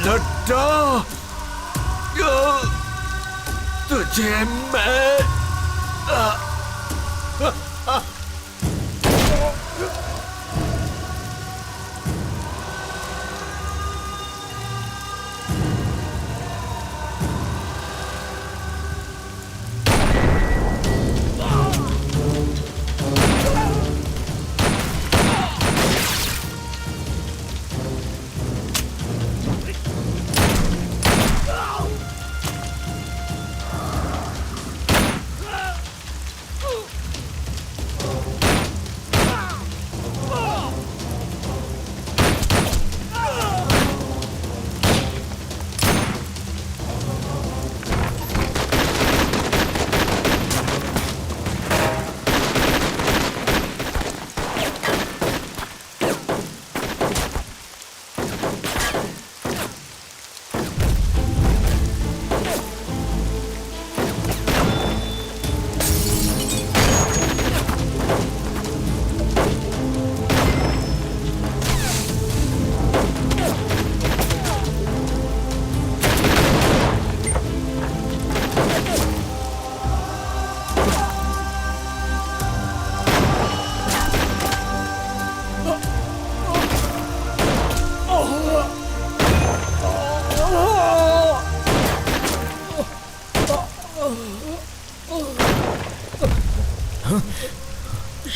लट्टा, तुझे मैं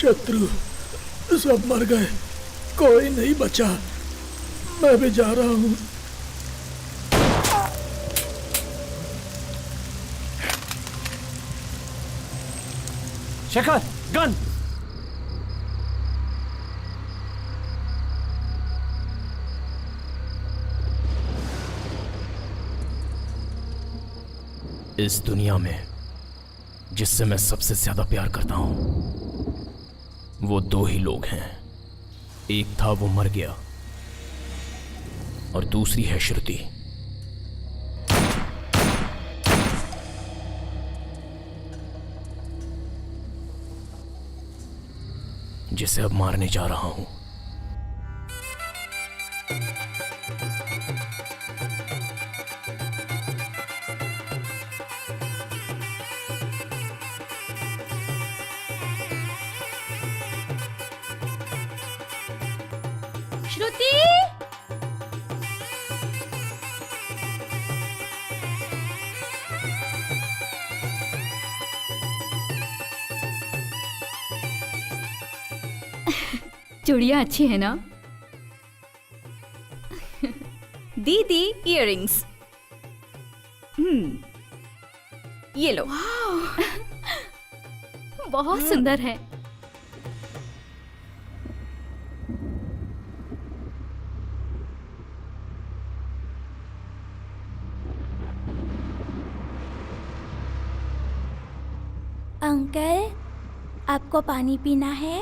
शत्रु सब मर गए, कोई नहीं बचा। मैं भी जा रहा हूँ। शेखर, गन! इस दुनिया में जिससे मैं सबसे ज्यादा प्यार करता हूं वो दो ही लोग हैं। एक था वो मर गया और दूसरी है श्रुति। जिसे अब मारने जा रहा हूं। श्रुति! चूड़ियां अच्छी है ना? दीदी इयररिंग्स। ये लो। बहुत सुंदर है। अंकल, आपको पानी पीना है?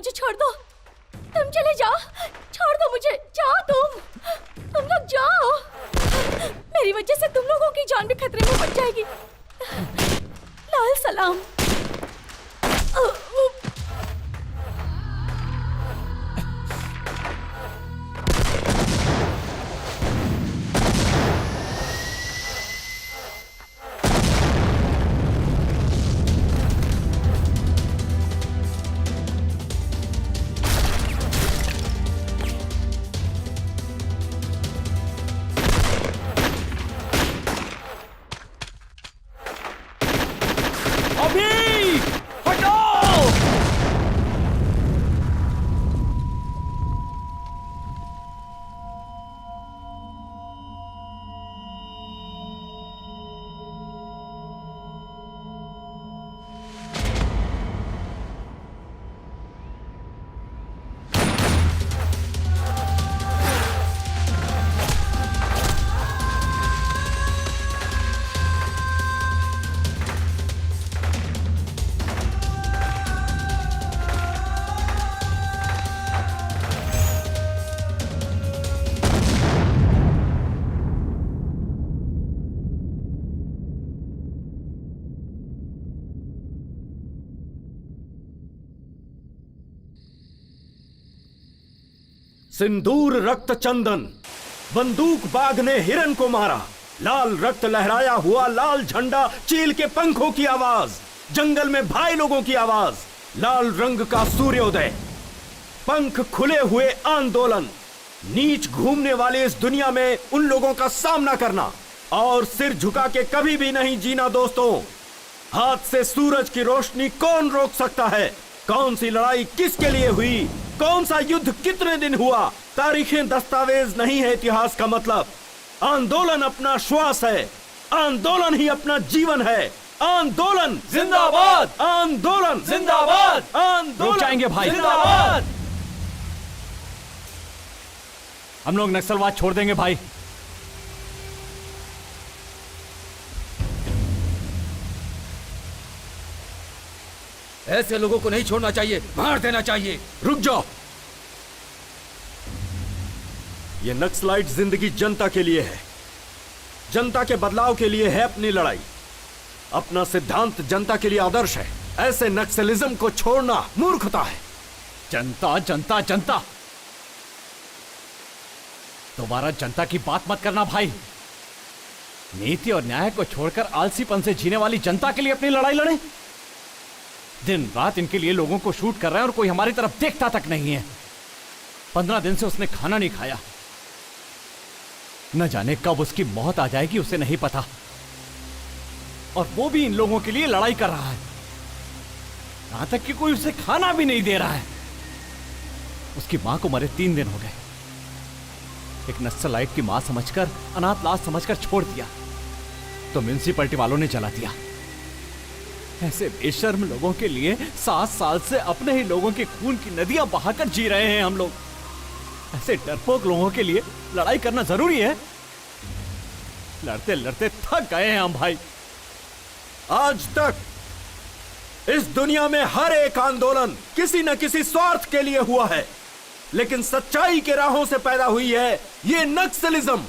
मुझे छोड़ दो, तुम चले जाओ, छोड़ दो मुझे, जाओ तुम लोग जाओ। मेरी वजह से तुम लोगों की जान भी खतरे में पड़ जाएगी। लाल सलाम। सिंदूर रक्त चंदन, बंदूक बाग ने हिरन को मारा, लाल रक्त लहराया हुआ लाल झंडा, चील के पंखों की आवाज, जंगल में भाई लोगों की आवाज, लाल रंग का सूर्योदय, पंख खुले हुए आंदोलन, नीच घूमने वाले इस दुनिया में उन लोगों का सामना करना और सिर झुका के कभी भी नहीं जीना। दोस्तों, हाथ से सूरज की रोशनी कौन रोक सकता है? कौन सी लड़ाई किसके लिए हुई? कौन सा युद्ध कितने दिन हुआ? तारीखें दस्तावेज नहीं है इतिहास का मतलब। आंदोलन अपना श्वास है, आंदोलन ही अपना जीवन है। आंदोलन जिंदाबाद, आंदोलन जिंदाबाद। आंदोलन रुक जाएंगे भाई, जिंदाबाद। हम लोग नक्सलवाद छोड़ देंगे भाई। ऐसे लोगों को नहीं छोड़ना चाहिए, मार देना चाहिए। रुक जाओ। ये नक्सलाइट जिंदगी जनता के लिए है, जनता के बदलाव के लिए है अपनी लड़ाई। अपना सिद्धांत जनता के लिए आदर्श है। ऐसे नक्सलिज्म को छोड़ना मूर्खता है। जनता जनता जनता, दोबारा जनता की बात मत करना भाई। नीति और न्याय को छोड़कर आलसीपन से जीने वाली जनता के लिए अपनी लड़ाई लड़े। दिन रात इनके लिए लोगों को शूट कर रहे हैं और कोई हमारी तरफ देखता तक नहीं है। 15 दिन से उसने खाना नहीं खाया। न जाने कब उसकी मौत आ जाएगी, उसे नहीं पता। और वो भी इन लोगों के लिए लड़ाई कर रहा है। यहां तक कि कोई उसे खाना भी नहीं दे रहा है। उसकी मां को मरे 3 दिन हो गए। एक नक्सलाइट की मां समझकर, अनाथ लाश समझकर छोड़ दिया तो म्युनिसिपैलिटी वालों ने जला दिया। ऐसे बेशर्म लोगों के लिए 7 साल से अपने ही लोगों के खून की नदियां बहाकर जी रहे हैं हम लोग। ऐसे डरपोक लोगों के लिए लड़ाई करना जरूरी है। लड़ते लड़ते थक गए हैं हम भाई। आज तक इस दुनिया में हर एक आंदोलन किसी न किसी स्वार्थ के लिए हुआ है, लेकिन सच्चाई के राहों से पैदा हुई है ये नक्सलिज्म।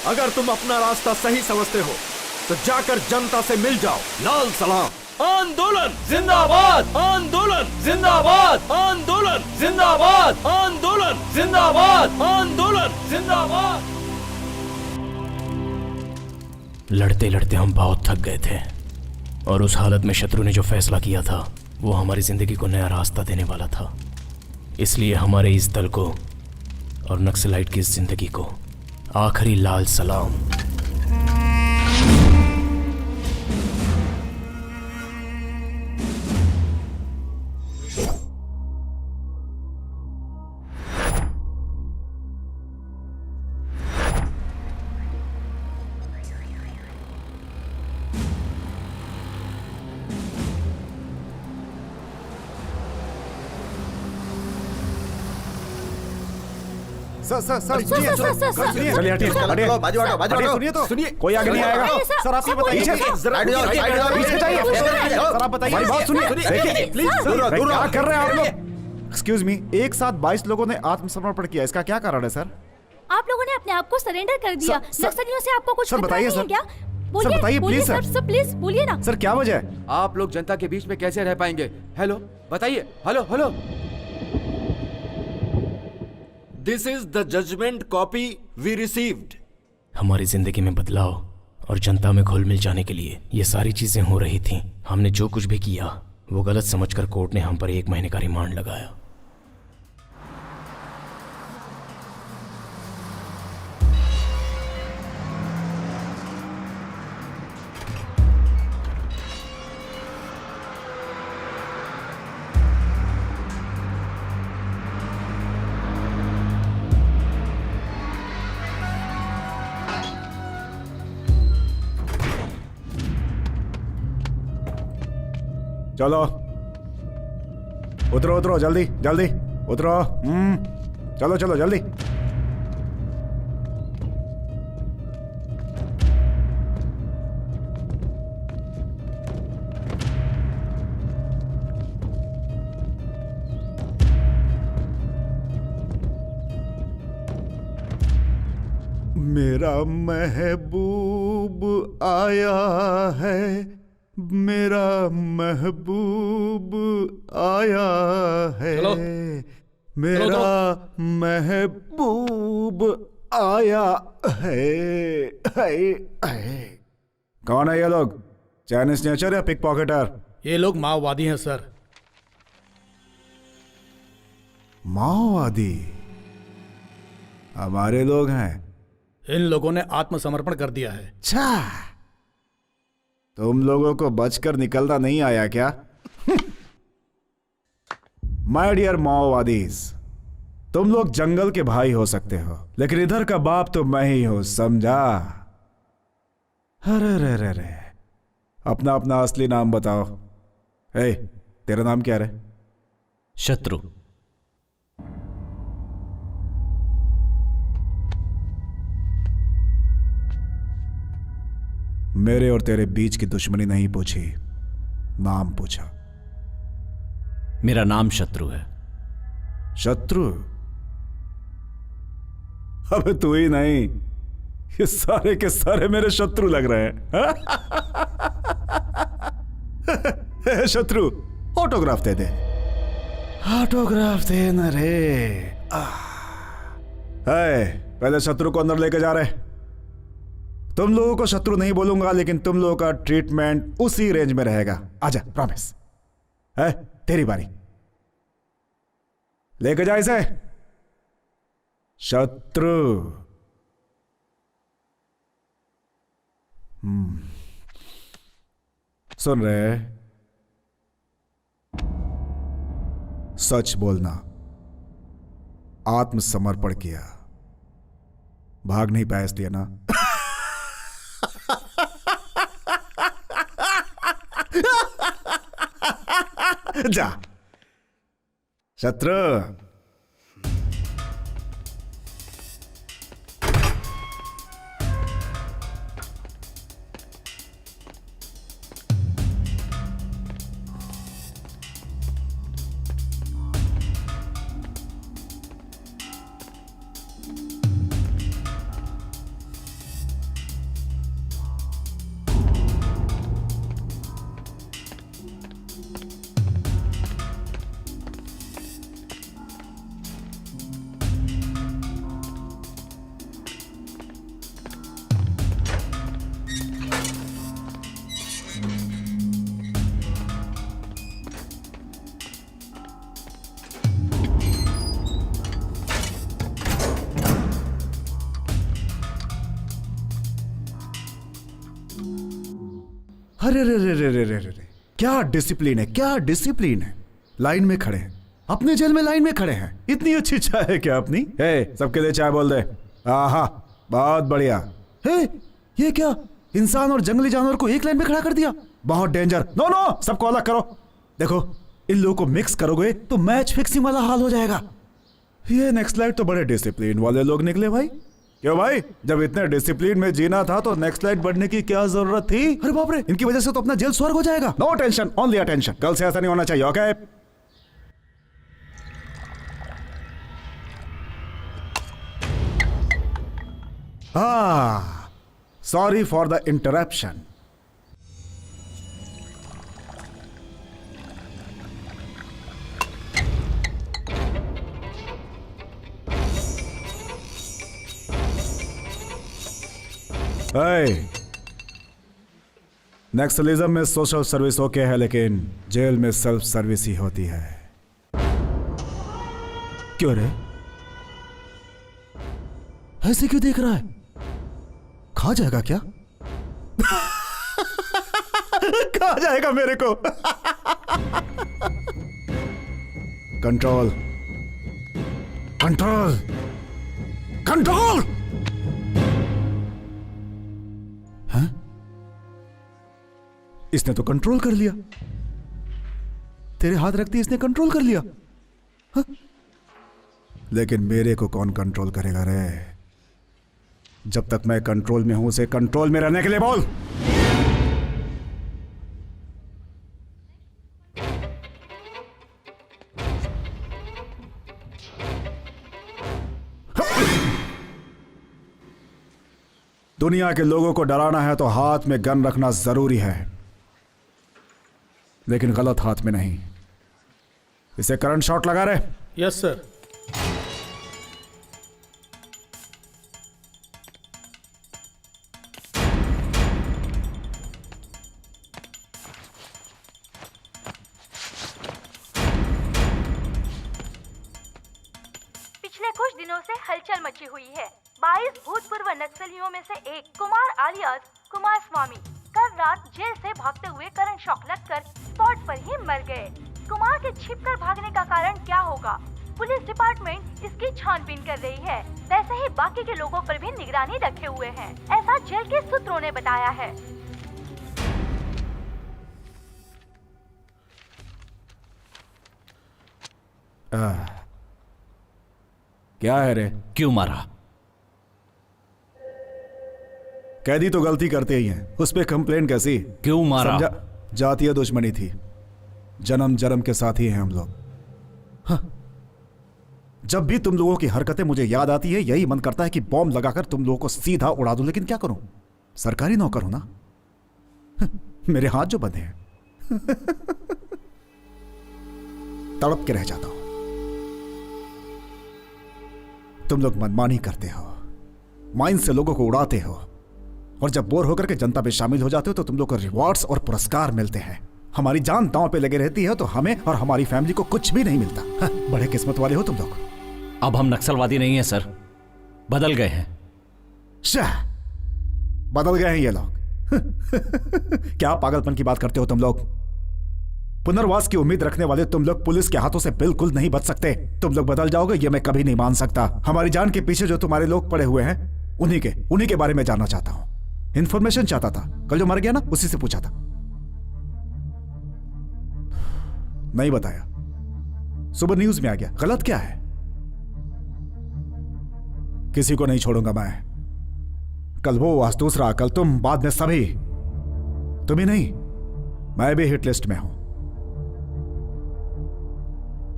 अगर तुम अपना रास्ता सही समझते हो तो जाकर जनता से मिल जाओ। लाल सलाम। आंदोलन जिंदाबाद, आंदोलन जिंदाबाद, आंदोलन जिंदाबाद, आंदोलन जिंदाबाद, आंदोलन जिंदाबाद। लड़ते लड़ते हम बहुत थक गए थे और उस हालत में शत्रु ने जो फैसला किया था वो हमारी जिंदगी को नया रास्ता देने वाला था। इसलिए हमारे इस दल को और नक्सलाइट की इस जिंदगी को आखिरी लाल सलाम। Sir sir sir sir, sir, sir, sir, सुनिए, चलिए हटिए हटिए बाजू हटो, बाजू हटो। सुनिए तो सुनिए। कोई आगे नहीं आएगा अरे सर, सर आप ये सर, बताइए बोलिए, सर साइड जाओ, साइड जाओ, पीछे जाइए जाओ। सर आप बताइए हमारी बात सुनिए, देखिए प्लीज दूर रहो, दूर क्या रहो। कर रहे हैं आप लोग? एक्सक्यूज मी, एक साथ 22 लोगों ने आत्मसमर्पण किया, इसका क्या कारण है सर? आप लोगों ने अपने आप को सरेंडर कर दिया। सर, नक्सलियों से आपको कुछ सर, खतरा बताइए, नहीं है सर। क्या? सर, बताइए, बोलिए प्लीज, सर। सर, प्लीज बोलिए ना। सर क्या वजह है? आप लोग जनता के बीच में कैसे रह पाएंगे? हेलो, बताइए। Hello hello. This is the judgement copy we received. हमारी जिंदगी में बदलाव और जनता में घुल मिल जाने के लिए ये सारी चीजें हो रही थीं। हमने जो कुछ भी किया वो गलत समझकर कोर्ट ने हम पर 1 महीने का रिमांड लगाया। चलो उतरो उतरो जल्दी जल्दी उतरो। चलो चलो जल्दी। मेरा महबूब आया है, मेरा महबूब आया है, चलो। मेरा महबूब आया है। कौन है ये लोग? चाइनीज नेचर या पिक पॉकेटर? ये लोग माओवादी हैं सर। माओवादी? हमारे लोग हैं। इन लोगों ने आत्मसमर्पण कर दिया है। अच्छा, तुम लोगों को बचकर निकलना नहीं आया क्या? माय डियर माओवादीज, तुम लोग जंगल के भाई हो सकते हो, लेकिन इधर का बाप तो मैं ही हूं, समझा? अरे रे रे रे, अपना अपना असली नाम बताओ। ए, तेरा नाम क्या रे? शत्रु। मेरे और तेरे बीच की दुश्मनी नहीं पूछी, नाम पूछा। मेरा नाम शत्रु है। शत्रु? अबे तू ही नहीं, ये सारे के सारे मेरे शत्रु लग रहे हैं। शत्रु, ऑटोग्राफ दे दे। ऑटोग्राफ दे न रे। पहले शत्रु को अंदर लेके जा रहे। तुम लोगों को शत्रु नहीं बोलूंगा, लेकिन तुम लोगों का ट्रीटमेंट उसी रेंज में रहेगा। आजा, प्रॉमिस है। तेरी बारी, लेके जा इसे। शत्रु। सुन रहे? सच बोलना। आत्मसमर्पण किया, भाग नहीं पाया इसलिए ना? जा शत्रु। अरे रे रे रे रे रे रे, क्या डिसिप्लिन है, क्या डिसिप्लिन है। लाइन में खड़े हैं, अपने जेल में लाइन में खड़े हैं। इतनी अच्छी चाय है क्या अपनी? सबके लिए चाय बोल दे। आहा, बहुत बढ़िया। ये क्या, इंसान और जंगली जानवर को एक लाइन में खड़ा कर दिया? बहुत डेंजर। नो नो, सबको अलग करो। देखो, इन लोगों को मिक्स करोगे तो मैच फिक्सिंग वाला हाल हो जाएगा। ये नेक्स्ट लाइट तो बड़े डिसिप्लिन वाले लोग निकले भाई। क्यों भाई, जब इतने डिसिप्लिन में जीना था तो नेक्स्ट लाइट बढ़ने की क्या जरूरत थी? अरे बाप रे, इनकी वजह से तो अपना जेल स्वर्ग हो जाएगा। No tension, only attention. कल से ऐसा नहीं होना चाहिए, okay? Sorry for the interruption. Naxalism में सोशल सर्विस ओके है, लेकिन जेल में सेल्फ सर्विस ही होती है। क्यों रे, ऐसे क्यों देख रहा है? खा जाएगा क्या? खा जाएगा मेरे को। Control, control, control. इसने तो कंट्रोल कर लिया। तेरे हाथ रखती इसने कंट्रोल कर लिया। हा? लेकिन मेरे को कौन कंट्रोल करेगा रे? जब तक मैं कंट्रोल में हूं, उसे कंट्रोल में रहने के लिए बोल। दुनिया के लोगों को डराना है तो हाथ में गन रखना जरूरी है, लेकिन गलत हाथ में नहीं। इसे करंट शॉट लगा रहे। Yes sir. पिछले कुछ दिनों से हलचल मची हुई है। 22 भूतपूर्व नक्सलियों में से एक कुमार आलियास कुमार स्वामी कल रात जेल से भागते हुए करंट शॉक लगकर स्पॉट पर ही मर गए। कुमार के छिपकर भागने का कारण क्या होगा? पुलिस डिपार्टमेंट इसकी छानबीन कर रही है। वैसे ही बाकी के लोगों पर भी निगरानी रखे हुए हैं, ऐसा जेल के सूत्रों ने बताया है। क्या है रे? क्यों मारा? कैदी तो गलती करते ही हैं, उस पे कंप्लेन कैसी? क्यों मारा? समझा, जातीय दुश्मनी थी। जन्म जन्म के साथी हैं हम लोग। हाँ। जब भी तुम लोगों की हरकतें मुझे याद आती है, यही मन करता है कि बॉम्ब लगाकर तुम लोगों को सीधा उड़ा दूं, लेकिन क्या करूं? सरकारी नौकर हूं ना। मेरे हाथ जो बंधे हैं। तड़प के रह जाता हूं। तुम लोग मनमानी करते हो, माइंड से लोगों को उड़ाते हो, और जब बोर होकर के जनता में शामिल हो जाते हो तो तुम लोग को रिवॉर्ड्स और पुरस्कार मिलते हैं। हमारी जान दांव पे लगे रहती है तो हमें और हमारी फैमिली को कुछ भी नहीं मिलता। हाँ, बड़े किस्मत वाले हो तुम लोग। अब हम नक्सलवादी नहीं हैं सर, बदल गए हैं। शाह, बदल गए हैं ये लोग। क्या पागलपन की बात करते हो तुम लोग? पुनर्वास की उम्मीद रखने वाले तुम लोग पुलिस के हाथों से बिल्कुल नहीं बच सकते। तुम लोग बदल जाओगे ये मैं कभी नहीं मान सकता। हमारी जान के पीछे जो तुम्हारे लोग पड़े हुए हैं, उन्हीं के बारे में जानना चाहता हूं। इंफॉर्मेशन चाहता था। कल जो मर गया ना, उसी से पूछा था। नहीं बताया, सुबह न्यूज में आ गया। गलत क्या है? किसी को नहीं छोड़ूंगा मैं। कल वो, आज दूसरा, कल तुम, बाद में सभी। तुम ही नहीं, मैं भी हिट लिस्ट में हूं।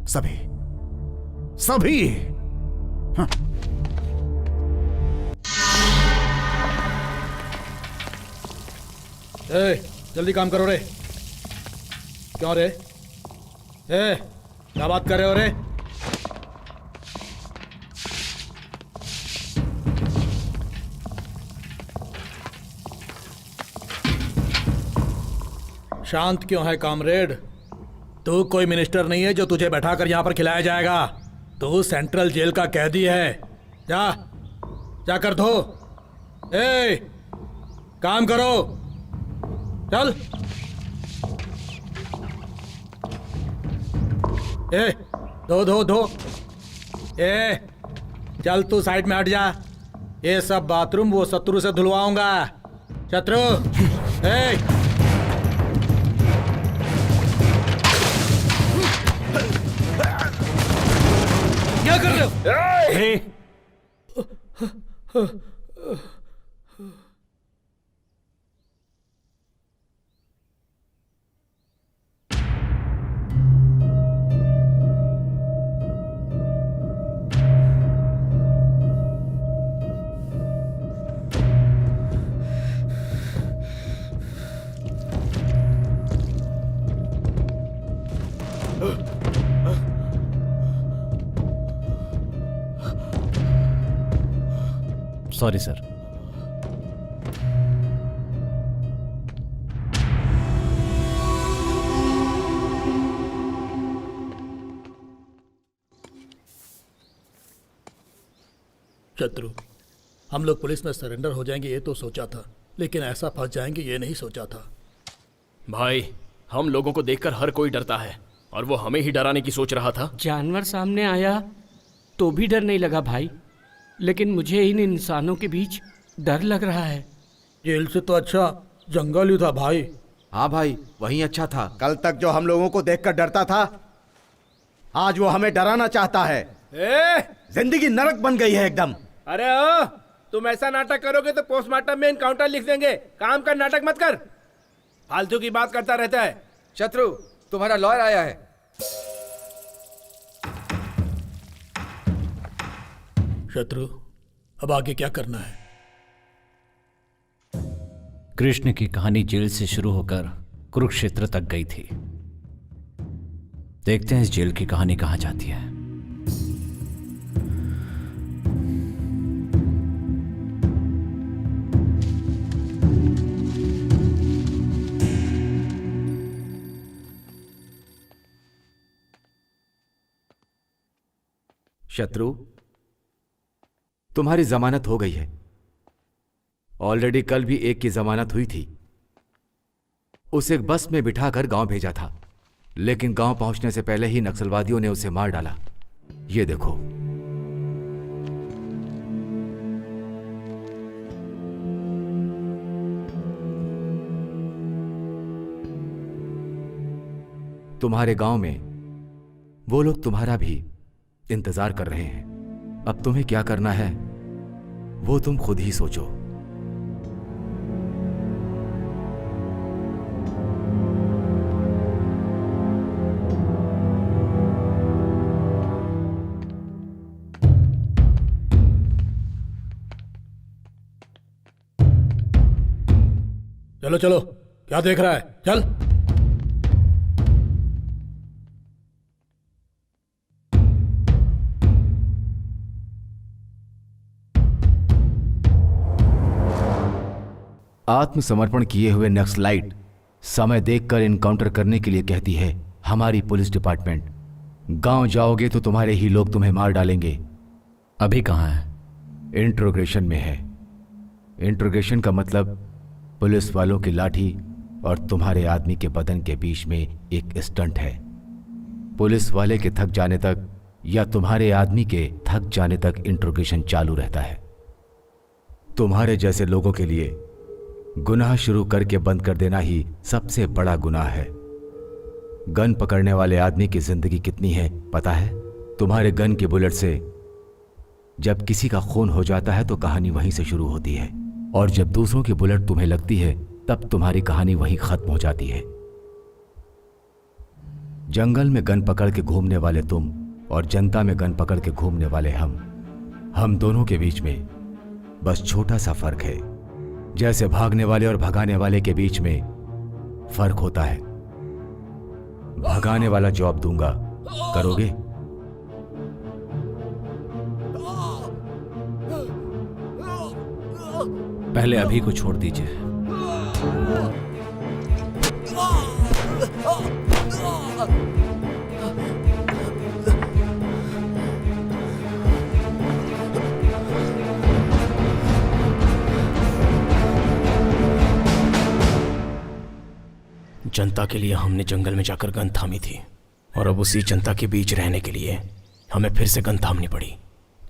सभी सभी। हाँ। जल्दी काम करो रे। क्यों रे? क्या बात कर रहे हो रे? शांत क्यों है कामरेड? तू कोई मिनिस्टर नहीं है जो तुझे बैठाकर यहां पर खिलाया जाएगा। तू सेंट्रल जेल का कैदी है। जाकर धो। काम करो, चल। धो। चल तू साइड में हट जा। ये सब बाथरूम वो शत्रु से धुलवाऊंगा। शत्रु, क्या कर रहे हो? दे। Sorry sir. शत्रु, हम लोग पुलिस में सरेंडर हो जाएंगे ये तो सोचा था, लेकिन ऐसा फंस जाएंगे ये नहीं सोचा था। भाई, हम लोगों को देखकर हर कोई डरता है और वो हमें ही डराने की सोच रहा था। जानवर सामने आया तो भी डर नहीं लगा भाई, लेकिन मुझे इन इंसानों के बीच डर लग रहा है। जेल से तो अच्छा जंगल ही था भाई। हाँ भाई, वही अच्छा था। कल तक जो हम लोगों को देखकर डरता था, आज वो हमें डराना चाहता है। जिंदगी नरक बन गई है एकदम। अरे ओ, तुम ऐसा नाटक करोगे तो पोस्टमार्टम में इनकाउंटर लिख देंगे। काम का नाटक मत कर, फालतू की बात करता रहता है। शत्रु, तुम्हारा लॉयर आया है। शत्रु, अब आगे क्या करना है? कृष्ण की कहानी जेल से शुरू होकर कुरुक्षेत्र तक गई थी। देखते हैं इस जेल की कहानी कहां जाती है। शत्रु, तुम्हारी जमानत हो गई है। ऑलरेडी कल भी एक की जमानत हुई थी। उसे एक बस में बिठाकर गांव भेजा था, लेकिन गांव पहुंचने से पहले ही नक्सलवादियों ने उसे मार डाला। ये देखो। तुम्हारे गांव में वो लोग तुम्हारा भी इंतजार कर रहे हैं। अब तुम्हें क्या करना है वो तुम खुद ही सोचो। चलो चलो, क्या देख रहा है? चल। आत्मसमर्पण किए हुए नक्सलाइट समय देखकर इनकाउंटर करने के लिए कहती है हमारी पुलिस डिपार्टमेंट। गांव जाओगे तो तुम्हारे ही लोग तुम्हें मार डालेंगे। अभी कहां है? इंट्रोगेशन में है। इंट्रोगेशन का मतलब पुलिस वालों की लाठी और तुम्हारे आदमी के बदन के बीच में एक स्टंट है। पुलिस वाले के थक जाने तक या तुम्हारे आदमी के थक जाने तक इंट्रोगेशन चालू रहता है। तुम्हारे जैसे लोगों के लिए गुनाह शुरू करके बंद कर देना ही सबसे बड़ा गुनाह है। गन पकड़ने वाले आदमी की जिंदगी कितनी है पता है? तुम्हारे गन के बुलेट से जब किसी का खून हो जाता है तो कहानी वहीं से शुरू होती है, और जब दूसरों की बुलेट तुम्हें लगती है तब तुम्हारी कहानी वहीं खत्म हो जाती है। जंगल में गन पकड़ के घूमने वाले तुम और जनता में गन पकड़ के घूमने वाले हम दोनों के बीच में बस छोटा सा फर्क है। जैसे भागने वाले और भगाने वाले के बीच में फर्क होता है। भगाने वाला जॉब दूंगा, करोगे? पहले अभी को छोड़ दीजिए। जनता के लिए हमने जंगल में जाकर गन थामी थी, और अब उसी जनता के बीच रहने के लिए हमें फिर से गन थामनी पड़ी।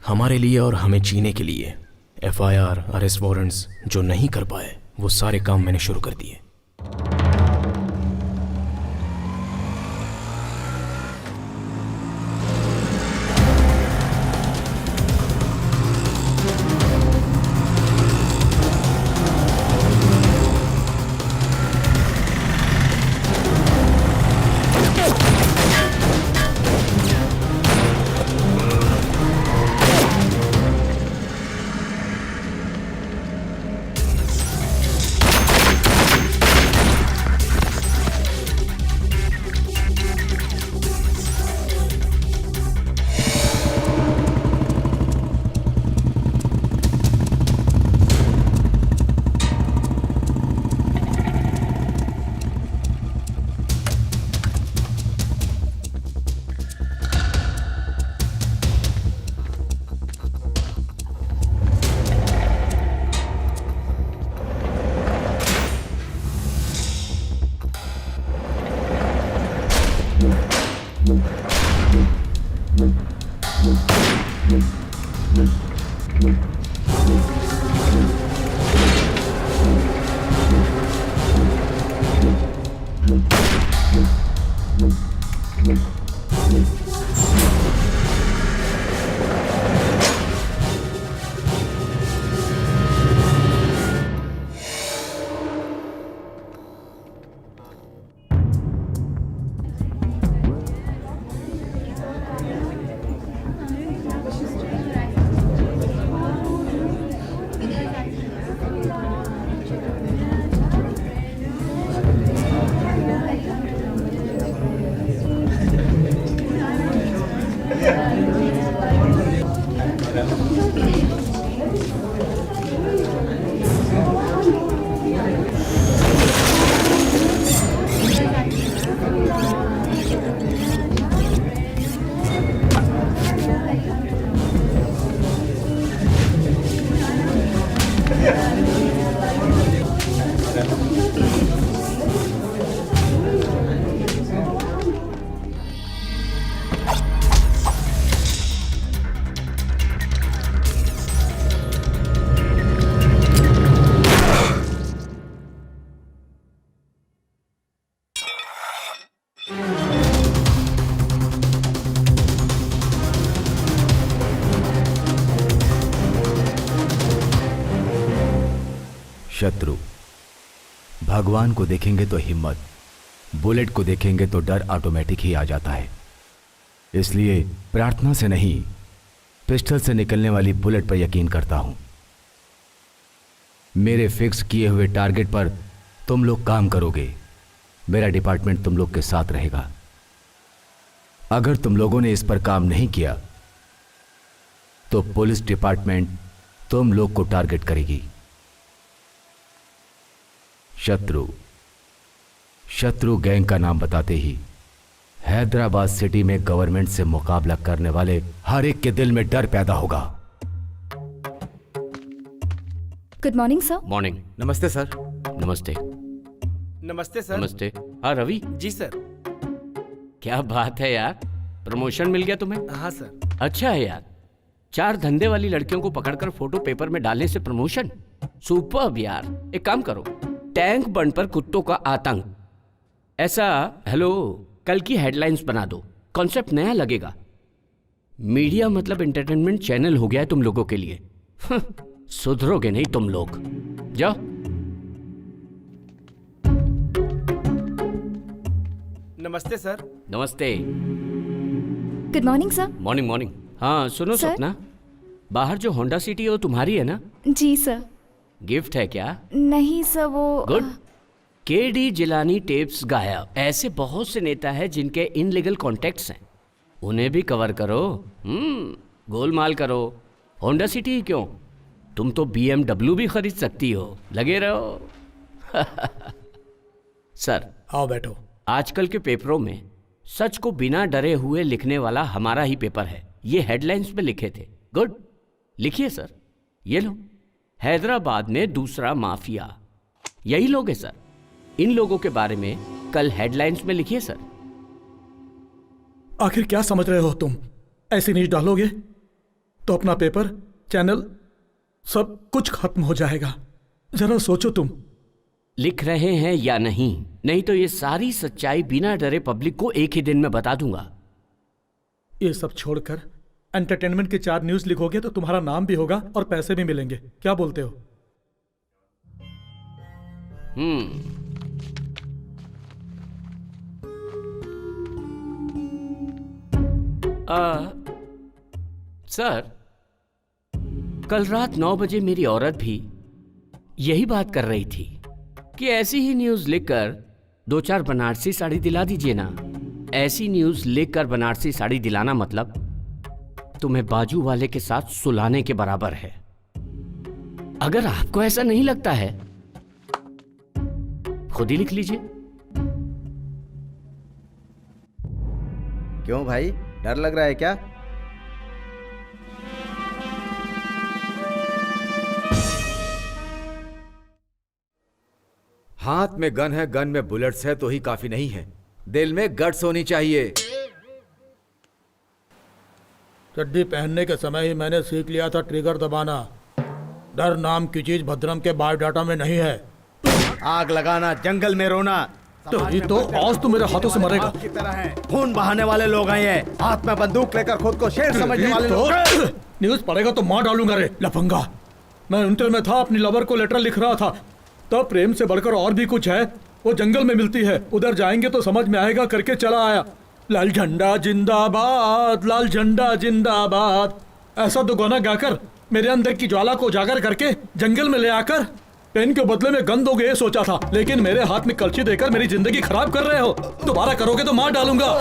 हमारे लिए और हमें जीने के लिए FIR, अरेस्ट वारंट्स जो नहीं कर पाए वो सारे काम मैंने शुरू कर दिए। शत्रु भगवान को देखेंगे तो हिम्मत, बुलेट को देखेंगे तो डर ऑटोमेटिक ही आ जाता है। इसलिए प्रार्थना से नहीं, पिस्टल से निकलने वाली बुलेट पर यकीन करता हूं। मेरे फिक्स किए हुए टारगेट पर तुम लोग काम करोगे, मेरा डिपार्टमेंट तुम लोग के साथ रहेगा। अगर तुम लोगों ने इस पर काम नहीं किया तो पुलिस डिपार्टमेंट तुम लोग को टारगेट करेगी। शत्रु गैंग का नाम बताते ही हैदराबाद सिटी में गवर्नमेंट से मुकाबला करने वाले हर एक के दिल में डर पैदा होगा। Good morning sir. मॉर्निंग। नमस्ते सर। नमस्ते। नमस्ते सर। नमस्ते। हाँ रवि। जी सर। क्या बात है यार, प्रमोशन मिल गया तुम्हें? हाँ सर। अच्छा है यार, 4 धंधे वाली लड़कियों को पकड़कर फोटो पेपर में डालने से प्रमोशन, सुपर्ब यार। एक काम करो, टैंक बंड पर कुत्तों का आतंक, ऐसा हेलो कल की हेडलाइंस बना दो। कॉन्सेप्ट नया लगेगा। मीडिया मतलब एंटरटेनमेंट चैनल हो गया है तुम लोगों के लिए। सुधरोगे नहीं तुम लोग। जाओ। नमस्ते सर। नमस्ते। Good morning sir. Morning morning. हाँ सुनो सर? सपना, बाहर जो होंडा सिटी है वो तुम्हारी है ना? जी सर। गिफ्ट है क्या? नहीं सर, वो गुड। केडी जिलानी टेप्स गायब, ऐसे बहुत से नेता हैं जिनके इनलीगल कॉन्टेक्ट्स हैं, उन्हें भी कवर करो। गोलमाल करो। होंडा सिटी ही क्यों, तुम तो BMW भी खरीद सकती हो। लगे रहो। सर आओ बैठो। आजकल के पेपरों में सच को बिना डरे हुए लिखने वाला हमारा ही पेपर है। ये हेडलाइंस में लिखे थे। गुड, लिखिए सर। ये लो, हैदराबाद में दूसरा माफिया। यही लोग हैं सर। इन लोगों के बारे में कल हेडलाइंस में लिखिए सर। आखिर क्या समझ रहे हो तुम? ऐसी न्यूज डालोगे तो अपना पेपर, चैनल, सब कुछ खत्म हो जाएगा। जरा सोचो तुम। लिख रहे हैं या नहीं? नहीं तो ये सारी सच्चाई बिना डरे पब्लिक को एक ही दिन में बता दूंगा। ये सब छोड़कर एंटरटेनमेंट के 4 न्यूज लिखोगे तो तुम्हारा नाम भी होगा और पैसे भी मिलेंगे। क्या बोलते हो? सर कल रात 9 बजे मेरी औरत भी यही बात कर रही थी कि ऐसी ही न्यूज लिखकर 2-4 बनारसी साड़ी दिला दीजिए ना। ऐसी न्यूज लिखकर बनारसी साड़ी दिलाना मतलब तुम्हें बाजू वाले के साथ सुलाने के बराबर है। अगर आपको ऐसा नहीं लगता है खुद ही लिख लीजिए। क्यों भाई, डर लग रहा है क्या? हाथ में गन है, गन में बुलेट्स है तो ही काफी नहीं है, दिल में गट्स होनी चाहिए। चड्डी पहनने के समय ही मैंने सीख लिया था ट्रिगर दबाना। डर नाम की चीज भद्रम के बायोडाटा में नहीं है। आग लगाना, जंगल में रोना, तो आज तू मेरे हाथों से मरेगा। की तरह है। खून बहाने वाले लोग हैं ये, हाथ में बंदूक लेकर खुद को शेर समझने वाले लोग। न्यूज पढ़ेगा तो मार डालूंगा रे लफंगा। मैं इंटर में था, अपनी लवर को लेटर लिख रहा था, तब प्रेम से बढ़कर और भी कुछ है, वो जंगल में मिलती है, उधर जाएंगे तो समझ में आएगा करके चला आया। लाल झंडा जिंदाबाद, लाल झंडा जिंदाबाद, ऐसा तो गाना गाकर मेरे अंदर की ज्वाला को उजागर करके जंगल में ले आकर पेन के बदले में गन दोगे ये सोचा था, लेकिन मेरे हाथ में कलची देकर मेरी जिंदगी खराब कर रहे हो। दोबारा करोगे तो मार डालूंगा।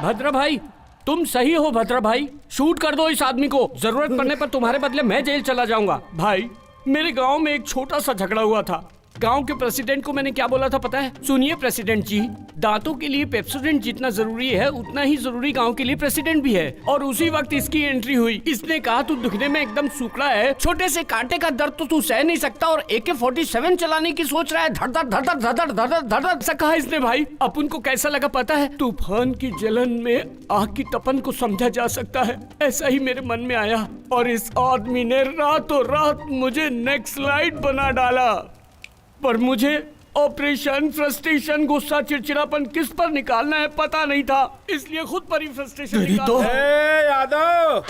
भद्रा भाई, तुम सही हो भद्रा भाई, शूट कर दो इस आदमी को। जरूरत पड़ने पर तुम्हारे बदले मैं जेल चला जाऊंगा। भाई, मेरे गांव में एक छोटा सा झगड़ा हुआ था। गांव के प्रेसिडेंट को मैंने क्या बोला था पता है? सुनिए प्रेसिडेंट जी, दांतों के लिए पेप्सोडेंट जितना जरूरी है उतना ही जरूरी गांव के लिए प्रेसिडेंट भी है। और उसी वक्त इसकी एंट्री हुई। इसने कहा तू दिखने में एकदम सूखड़ा है, छोटे से कांटे का दर्द तो तू सह नहीं सकता और AK-47 चलाने की सोच रहा है, धड़ धड़ धड़ धड़ धड़ धड़ धड़ धड़ ऐसा कहा इसने। भाई, अपन को कैसा लगा पता है? तूफान की जलन में आग की तपन को समझा जा सकता है, ऐसा ही मेरे मन में आया। और इस आदमी ने रातों रात मुझे नेक्स्ट स्लाइड बना डाला। पर मुझे ऑपरेशन, फ्रस्ट्रेशन, गुस्सा, चिड़चिड़ापन किस पर निकालना है पता नहीं था, इसलिए खुद पर ही फ्रस्ट्रेशन निकाला। यादव,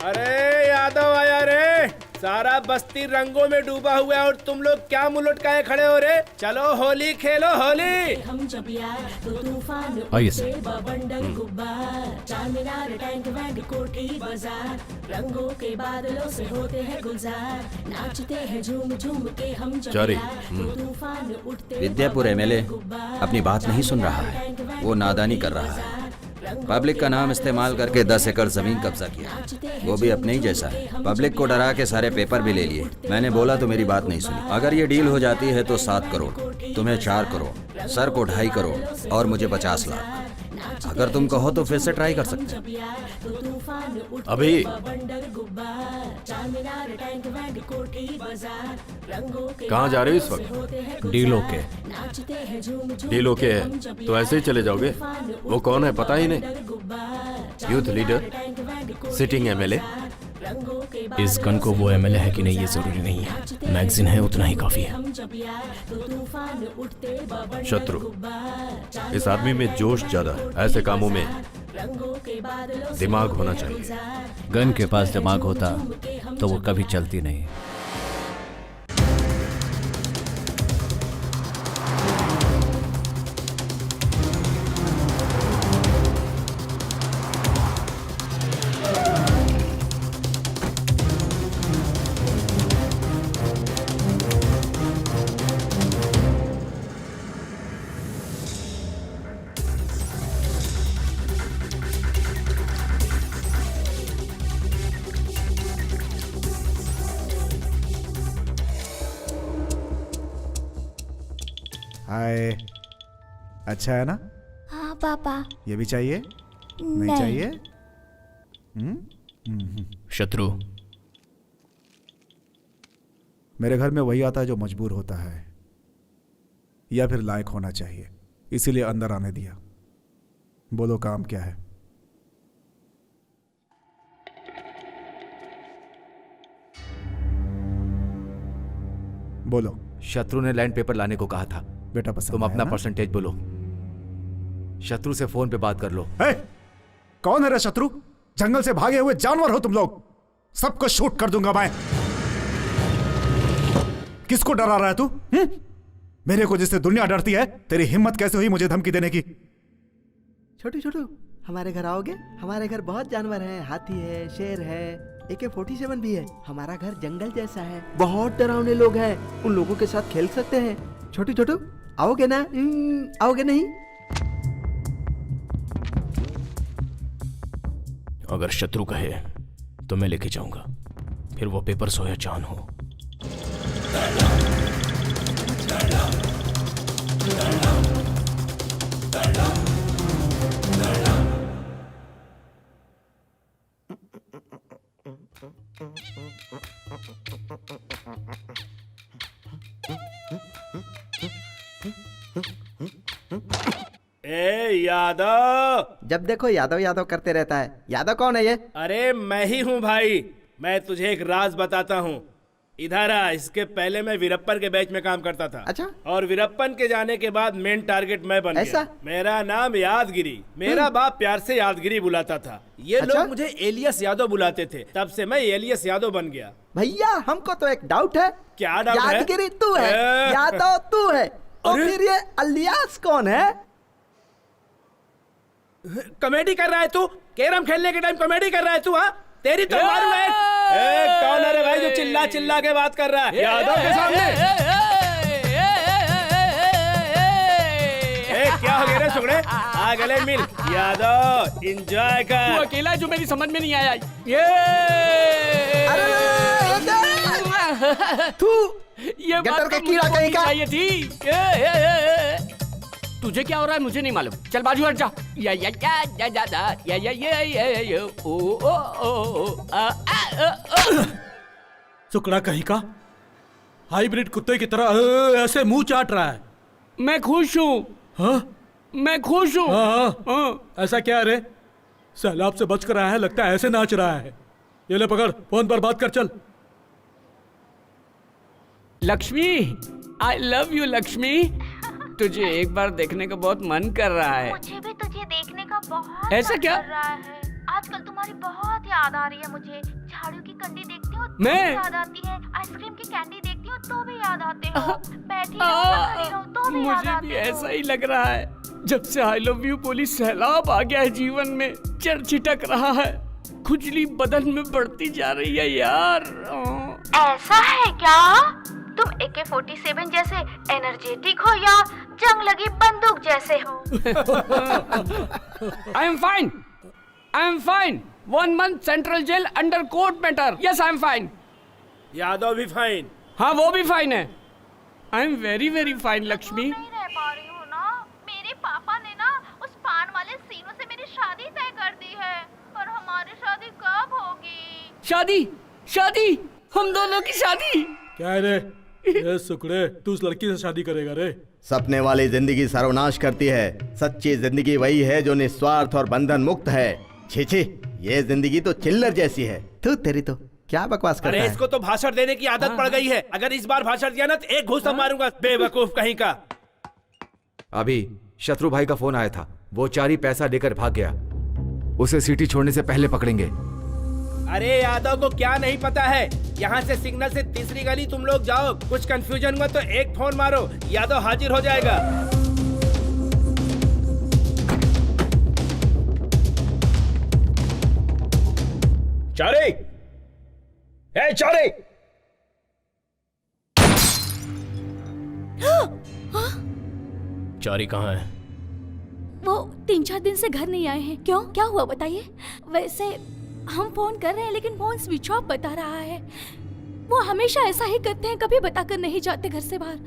अरे यादव आया रे। सारा बस्ती रंगों में डूबा हुआ है और तुम लोग क्या मुंह लटकाए खड़े हो रे? चलो होली खेलो होली। हम जब यार तो तूफान आइए उठते, बवंडर गुब्बार, चारमीनार, टैंक बैंड, कोठी बाजार, रंगों के बादलों से होते हैं गुलजार, नाचते हैं झूम झूम के हम जब जारी। यार तो तूफान उठते, विद्यापुर MLA अपनी बात नहीं सुन रहा है, वो नादानी कर रहा है। पब्लिक का नाम इस्तेमाल करके 10 एकड़ जमीन कब्जा किया, वो भी अपने ही जैसा है। पब्लिक को डरा के सारे पेपर भी ले लिए। मैंने बोला तो मेरी बात नहीं सुनी। अगर ये डील हो जाती है तो 7 करोड़, तुम्हें 4 करोड़, सर को 2.5 करोड़ और मुझे 50 लाख। अगर तुम कहो तो फिर से ट्राई कर सकते हैं। अभी कहाँ जा रहे हो इस वक्त? Deal okay. डील ओके है तो ऐसे ही चले जाओगे? वो कौन है पता ही नहीं। Youth leader, sitting MLA। इस गन को वो MLA है कि नहीं ये जरूरी नहीं है, मैगजीन है उतना ही काफी है। शत्रु, इस आदमी में जोश ज्यादा है, ऐसे कामों में दिमाग होना चाहिए। गन के पास दिमाग होता तो वो कभी चलती नहीं। हाय, अच्छा है ना? हाँ पापा। ये भी चाहिए? नहीं चाहिए? शत्रु, मेरे घर में वही आता है जो मजबूर होता है या फिर लायक होना चाहिए, इसीलिए अंदर आने दिया। बोलो काम क्या है? बोलो। शत्रु ने लैंड पेपर लाने को कहा था। बेटा पसंद तुम आया अपना ना? परसेंटेज बोलो। शत्रु से फोन पे बात कर लो। ए, कौन है रे शत्रु? जंगल से भागे हुए जानवर हो तुम लोग। सबको शूट कर दूंगा मैं। किसको डरा रहा है तू? मेरे को जिससे दुनिया डरती है, तेरी हिम्मत कैसे हुई मुझे धमकी देने की? छोटू छोटू, हमारे घर आओगे? हमारे घर बहुत जानवर हैं, हाथी है, शेर है, AK-47 भी है। हमारा घर जंगल जैसा है, बहुत डरावने लोग हैं, उन लोगों के साथ खेल सकते हैं। छोटू छोटू, आओगे ना? आओगे नहीं? अगर शत्रु कहे तो मैं लेके जाऊंगा, फिर वो पेपर्स हो या जान हो। ए यादव, जब देखो यादव यादव करते रहता है। यादव कौन है ये? अरे मैं ही हूँ भाई। मैं तुझे एक राज बताता हूँ। इधर आ। इसके पहले मैं वीरप्पन के बैच में काम करता था। अच्छा। और वीरप्पन के जाने के बाद मेन टारगेट मैं बन ऐसा? गया। मेरा नाम यादगिरी। मेरा बाप प्यार से यादगिरी बुलाता था। ये अच्छा? लोग मुझे एलियस यादव बुलाते थे। तब से मैं एलियस यादव बन गया। भैया हमको तो एक डाउट है। क्या डाउट है? यादगिरी तू है, यादव तू है, और फिर ये अलियास कौन है? कॉमेडी कर रहा है तू? कैरम खेलने के टाइम कॉमेडी कर रहा है तू? हाँ, तेरी तो मारूंगा एक। कौन है रे भाई जो चिल्ला चिल्ला के बात कर रहा है यादव के सामने? क्या हो गया रे सुगड़े? आ गले मिल। यादव एंजॉय कर। तू अकेला जो मेरी समझ में नहीं आया। तू ये गटर बात के तो कीड़ा मुझे कहीं का। चाहिए थी। तुझे क्या हो रहा है मुझे नहीं मालूम। चल बाजू हट जा। सुकड़ा कहीं का हाइब्रिड कुत्ते की तरह ऐसे मुंह चाट रहा है। मैं खुश हूँ। हाँ मैं खुश हूँ। हाँ, ऐसा क्या रे? सैलाब से बच कर आया है, लगता है ऐसे नाच रहा है। ये ले पकड़, फोन पर बात कर चल। Lakshmi, I love you Lakshmi. तुझे एक बार देखने का बहुत मन कर रहा है। मुझे भी तुझे देखने का बहुत ऐसा मन क्या? कर रहा है। आजकल तुम्हारी बहुत याद आ रही है मुझे। झाड़ू की कंडी देखती हूँ तो मैं? भी याद आती है। आइसक्रीम की कैंडी देखती हूँ तो भी याद आते हो। बैठी रहूं या खड़ी रहूं तो भी याद मुझे आते भी हो। ऐसा ही लग रहा है। जब से आई लव यू बोली सैलाब आ गया है जीवन में। चढ़ छिटक रहा है। खुजली बदन में बढ़ती जा रही है यार। ऐसा है क्या? तुम AK-47 जैसे एनर्जेटिक हो या जंग लगी बंदूक जैसे हो? I am fine. I am fine. 1 month central jail under court matter. Yes I am fine. Yadav भी फाइन। हाँ वो भी फाइन है। I am very very fine Lakshmi. नहीं रह पा रही हूँ ना। मेरे पापा ने ना उस पान वाले सीनों से मेरी शादी तय कर दी है। पर हमारी शादी कब होगी? शादी? शादी? हम दोनों की शादी? क्या है रे? ये सुकड़े, तू उस लड़की से शादी करेगा रे? सपने वाली जिंदगी सर्वनाश करती है। सच्ची जिंदगी वही है जो निस्वार्थ और बंधन मुक्त है। छी छी, ये जिंदगी तो चिल्लर जैसी है। तू तेरी तो क्या बकवास करता अरे है? इसको तो भाषण देने की आदत पड़ गई है। अगर इस बार भाषण दिया ना तो एक घूसा मारूंगा। बेवकूफ कहीं का। अभी शत्रु भाई का फोन आया था। वो चारी पैसा देकर भाग गया। उसे सिटी छोड़ने से पहले पकड़ेंगे। अरे यादव को क्या नहीं पता है? यहाँ से सिग्नल से तीसरी गली तुम लोग जाओ। कुछ कंफ्यूजन हुआ तो एक फोन मारो, यादव हाजिर हो जाएगा। चारे, ए चारे, चारी कहाँ है? वो 3-4 दिन से घर नहीं आए हैं। क्यों, क्या हुआ बताइए? वैसे हम फोन कर रहे हैं लेकिन फोन स्विच ऑफ बता रहा है। वो हमेशा ऐसा ही करते हैं, कभी बताकर नहीं जाते घर से बाहर।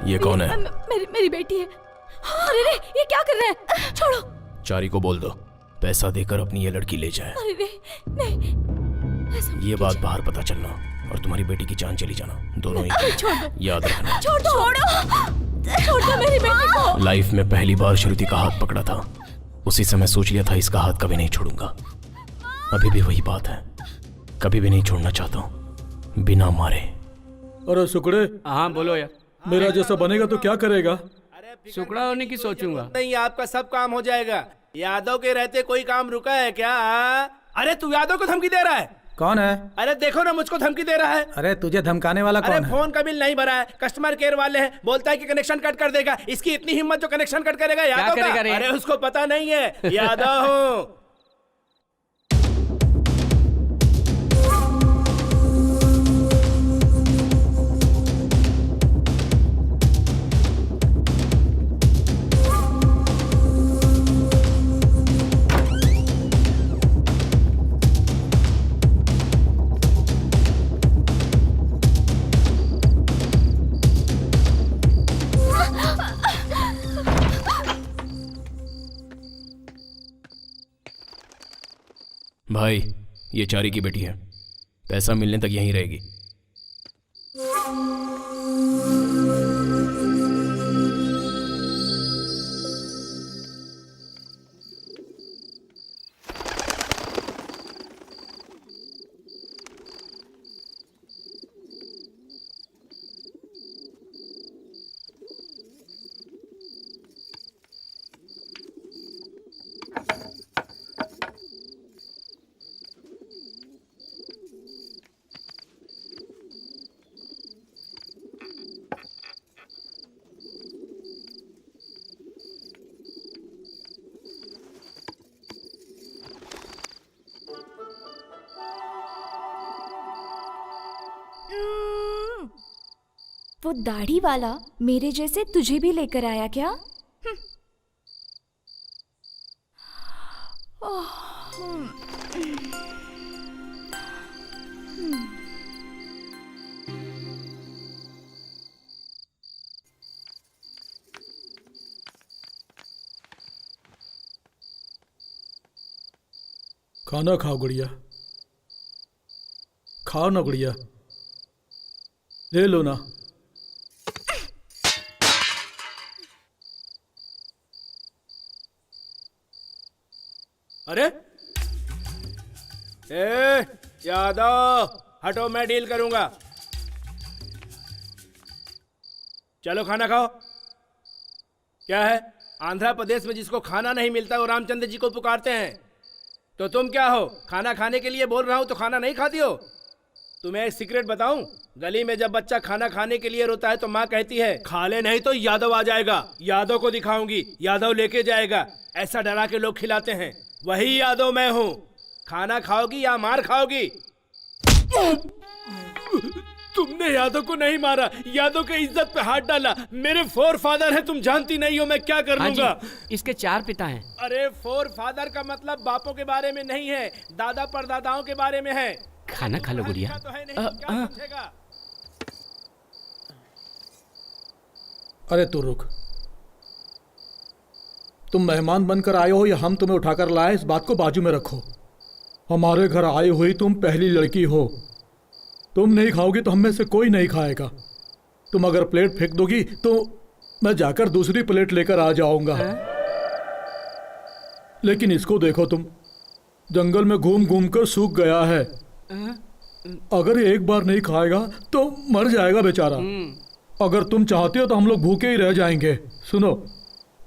ये कौन है? मेरी बेटी है। अरे रे, ये क्या कर रहे हैं? छोड़ो। चारी को बोल दो पैसा देकर अपनी ये लड़की ले जाए। अरे रे, नहीं। ऐसा ये बात बाहर पता चलना और तुम्हारी बेटी की जान चली जाना, दोनों ही। छोड़ दो। याद रखना। छोड़ दो मेरी बेटी को। लाइफ में पहली बार श्रुति का हाथ पकड़ा था, उसी समय सोच लिया था इसका हाथ कभी नहीं छोड़ूंगा। अभी भी वही बात है, कभी भी नहीं छोड़ना चाहता हूँ बिना मारे। अरे सुकड़े। हाँ बोलो यार। मेरा जैसा बनेगा तो क्या करेगा? सुकड़ा होने की सोचूंगा। नहीं, आपका सब काम हो जाएगा। यादव के रहते कोई काम रुका है क्या? अरे तू यादव को धमकी दे रहा है? कौन है? अरे देखो ना, मुझको धमकी दे रहा है। अरे तुझे धमकाने वाला अरे कौन है? फोन का बिल नहीं भरा है, कस्टमर केयर वाले हैं। बोलता है कि कनेक्शन कट कर देगा। इसकी इतनी हिम्मत जो कनेक्शन कट करेगा यादव करेगा का? रे? अरे उसको पता नहीं है, यादव हूँ। भाई ये चारी की बेटी है, पैसा मिलने तक यहीं रहेगी। वो दाढ़ी वाला मेरे जैसे तुझे भी लेकर आया क्या? खाना खाओ गुड़िया, खाओ ना गुड़िया, ले लो ना। अरे ए यादव, हटो, मैं डील करूंगा। चलो खाना खाओ। क्या है, आंध्र प्रदेश में जिसको खाना नहीं मिलता वो रामचंद्र जी को पुकारते हैं, तो तुम क्या हो? खाना खाने के लिए बोल रहा हूं तो खाना नहीं खाती हो? तुम्हें एक सीक्रेट बताऊं? गली में जब बच्चा खाना खाने के लिए रोता है तो माँ कहती है खा ले नहीं तो यादव आ जाएगा, यादव को दिखाऊंगी, यादव लेके जाएगा। ऐसा डरा के लोग खिलाते हैं, वही यादव मैं हूं। खाना खाओगी या मार खाओगी? तुमने यादव को नहीं मारा, यादव के इज्जत पे हाथ डाला। मेरे फोर फादर है, तुम जानती नहीं हो मैं क्या कर लूंगा। इसके 4 पिता हैं। अरे फोर फादर का मतलब बापों के बारे में नहीं है, दादा परदादाओं के बारे में है। खाना खा लो गुड़िया। तो है नहीं, क्या समझेगा? अरे तू रुक, तुम मेहमान बनकर आए हो या हम तुम्हें उठाकर लाए, इस बात को बाजू में रखो। हमारे घर आई हुई तुम पहली लड़की हो, तुम नहीं खाओगी तो हम में से कोई नहीं खाएगा। तुम अगर प्लेट फेंक दोगी तो मैं जाकर दूसरी प्लेट लेकर आ जाऊंगा। लेकिन इसको देखो, तुम जंगल में घूम घूम कर सूख गया है। अगर ये एक बार नहीं खाएगा तो मर जाएगा बेचारा। अगर तुम चाहते हो तो हम लोग भूखे ही रह जाएंगे। सुनो,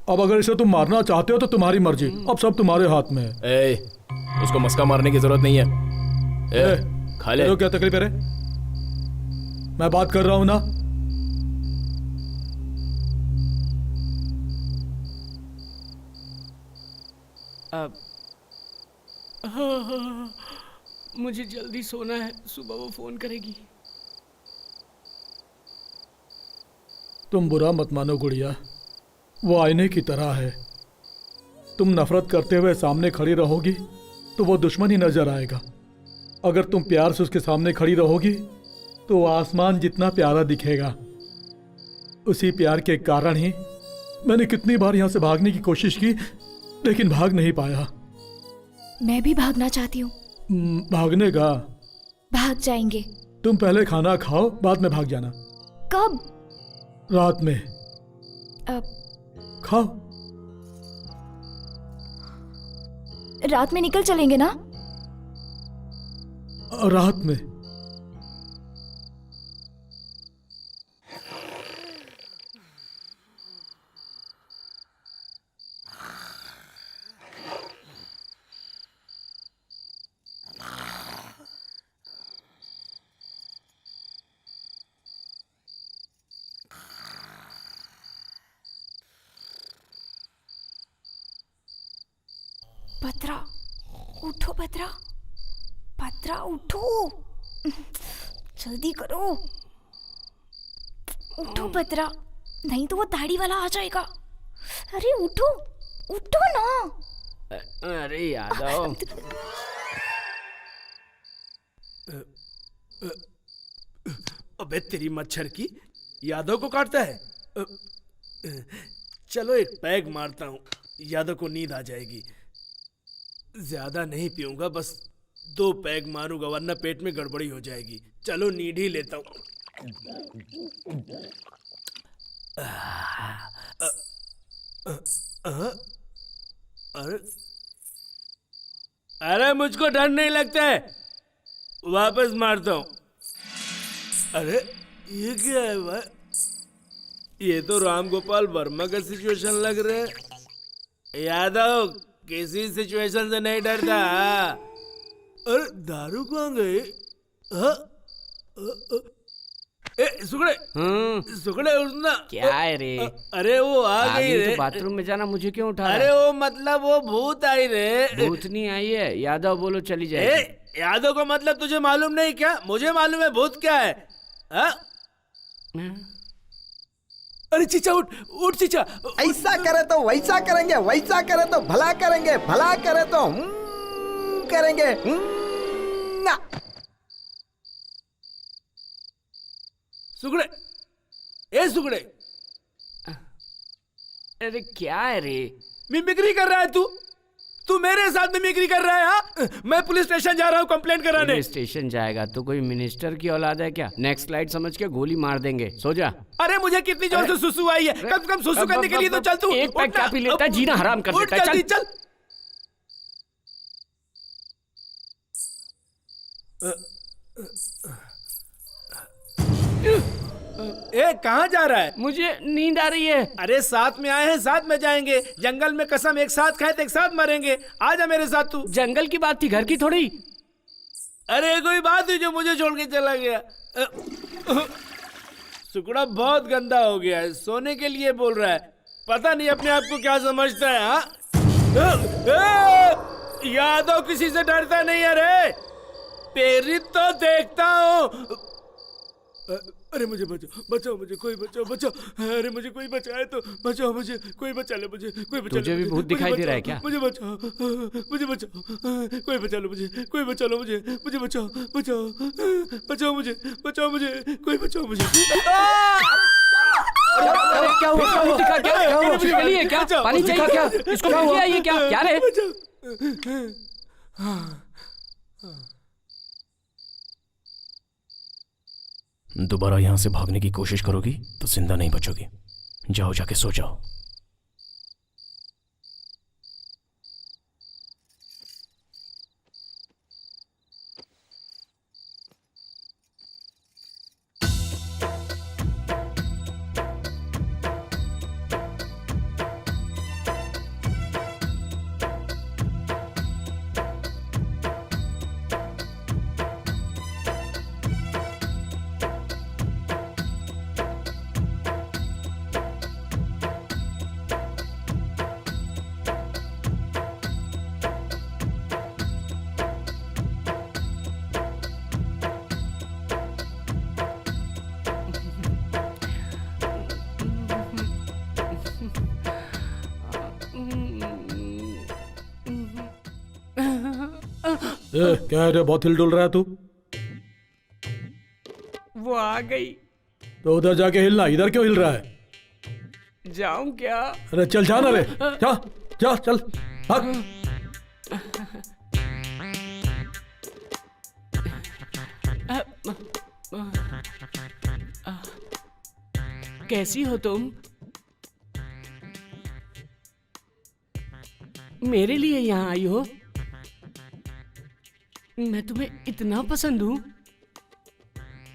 अब अगर इसे तुम मारना चाहते हो तो तुम्हारी मर्जी, अब सब तुम्हारे हाथ में है। उसको मस्का मारने की जरूरत नहीं है। खा ले। क्या तकलीफ है? मैं बात कर रहा हूं ना। अब मुझे जल्दी सोना है, सुबह वो फोन करेगी। तुम बुरा मत मानो गुड़िया, वो आईने की तरह है। तुम नफरत करते हुए सामने खड़ी रहोगी तो वो दुश्मन ही नजर आएगा। अगर तुम प्यार से उसके सामने खड़ी रहोगी तो आसमान जितना प्यारा दिखेगा। उसी प्यार के कारण ही मैंने कितनी बार यहां से भागने की कोशिश की, लेकिन भाग नहीं पाया। मैं भी भागना चाहती हूँ। भागने का? भाग जाएंगे। तुम पहले खाना खाओ, बाद में भाग जाना। कब? रात में। अब खाओ। रात में निकल चलेंगे ना? रात में। भद्रा, उठो भद्रा, भद्रा उठो, जल्दी करो, उठो भद्रा, नहीं तो वो दाढ़ी वाला आ जाएगा। अरे उठो, उठो ना। अरे यादव, अबे तेरी मच्छर की, यादव को काटता है। चलो एक पैग मारता हूँ, यादव को नींद आ जाएगी। ज्यादा नहीं पीऊंगा, बस 2 पैग मारूंगा, वरना पेट में गड़बड़ी हो जाएगी। चलो नींद ही लेता हूँ। अरे मुझको डर नहीं लगता है, वापस मारता हूँ। अरे ये क्या है भाई? ये तो राम गोपाल वर्मा का सिचुएशन लग रहा है। यादव किसी सिचुएशन से नहीं डरता। अरे दारू कहाँ गई? सुगड़े, सुगड़े उठना। क्या है रे? अरे वो आ गई रे। तो बाथरूम में जाना, मुझे क्यों उठा? अरे वो मतलब वो भूत आई रे। भूत नहीं आई है, यादव बोलो चली जाए। यादव का मतलब तुझे मालूम नहीं क्या? मुझे मालूम है भूत क्या है। अरे चीचा उठ उठ चीचा। ऐसा करे तो वैसा करेंगे, वैसा करे तो भला करेंगे, भला करे तो करेंगे। ना। सुगड़े, ए सुगड़े, अरे क्या है रे? मिमिक्री कर रहा है तू? तू मेरे साथ मिमिक्री कर रहा है? हाँ? मैं पुलिस स्टेशन जा रहा हूँ कंप्लेंट कराने। पुलिस स्टेशन जाएगा तो कोई मिनिस्टर की औलाद है क्या? नेक्स्ट लाइट समझ के गोली मार देंगे, सो जा। अरे मुझे कितनी जोर से सुसु आई है, कम से कम सुसु करने के लिए तो चल तू। एक पैक क्या पी लेता है, जीना हराम कर देता है। चल चल। ए कहाँ जा रहा है? मुझे नींद आ रही है। अरे साथ में आए हैं, साथ में जाएंगे। जंगल में कसम एक साथ खाए तो एक साथ मरेंगे। आजा मेरे साथ तू। जंगल की बात थी, घर की थोड़ी। अरे कोई बात हुई जो मुझे छोड़ के चला गया। सुकड़ा बहुत गंदा हो गया है, सोने के लिए बोल रहा है। पता नहीं अपने आप को क्या समझता है। हाँ यादव किसी से डरता नहीं है रे। प्रेरित तो देखता हूँ। अरे मुझे बचाओ, बचाओ मुझे, कोई बचाओ, बचाओ। अरे मुझे कोई बचाए तो बचाओ, मुझे कोई बचा ले, मुझे कोई बचा ले। तुझे भी भूत दिखाई दे रहा है क्या? मुझे बचाओ, मुझे बचाओ, कोई बचा लो मुझे, कोई बचा लो मुझे, मुझे बचाओ, बचाओ, बचाओ मुझे, बचाओ मुझे, कोई बचाओ मुझे। अरे क्या हुआ? क्या हुआ? क्या हुआ? कुछ गली है क्या? पानी चाहिए क्या? इसको क्या हुआ? ये क्या रे? दोबारा यहां से भागने की कोशिश करोगी तो जिंदा नहीं बचोगी। जाओ, जाके सो जाओ। क्या है रे, बहुत हिल डुल रहा है तू? वो आ गई। तो उधर जाके हिलना, इधर क्यों हिल रहा है? जाऊं क्या? अरे चल जाना रे, जा जा चल भाग। कैसी हो तुम? मेरे लिए यहाँ आई हो? मैं तुम्हें इतना पसंद हूँ?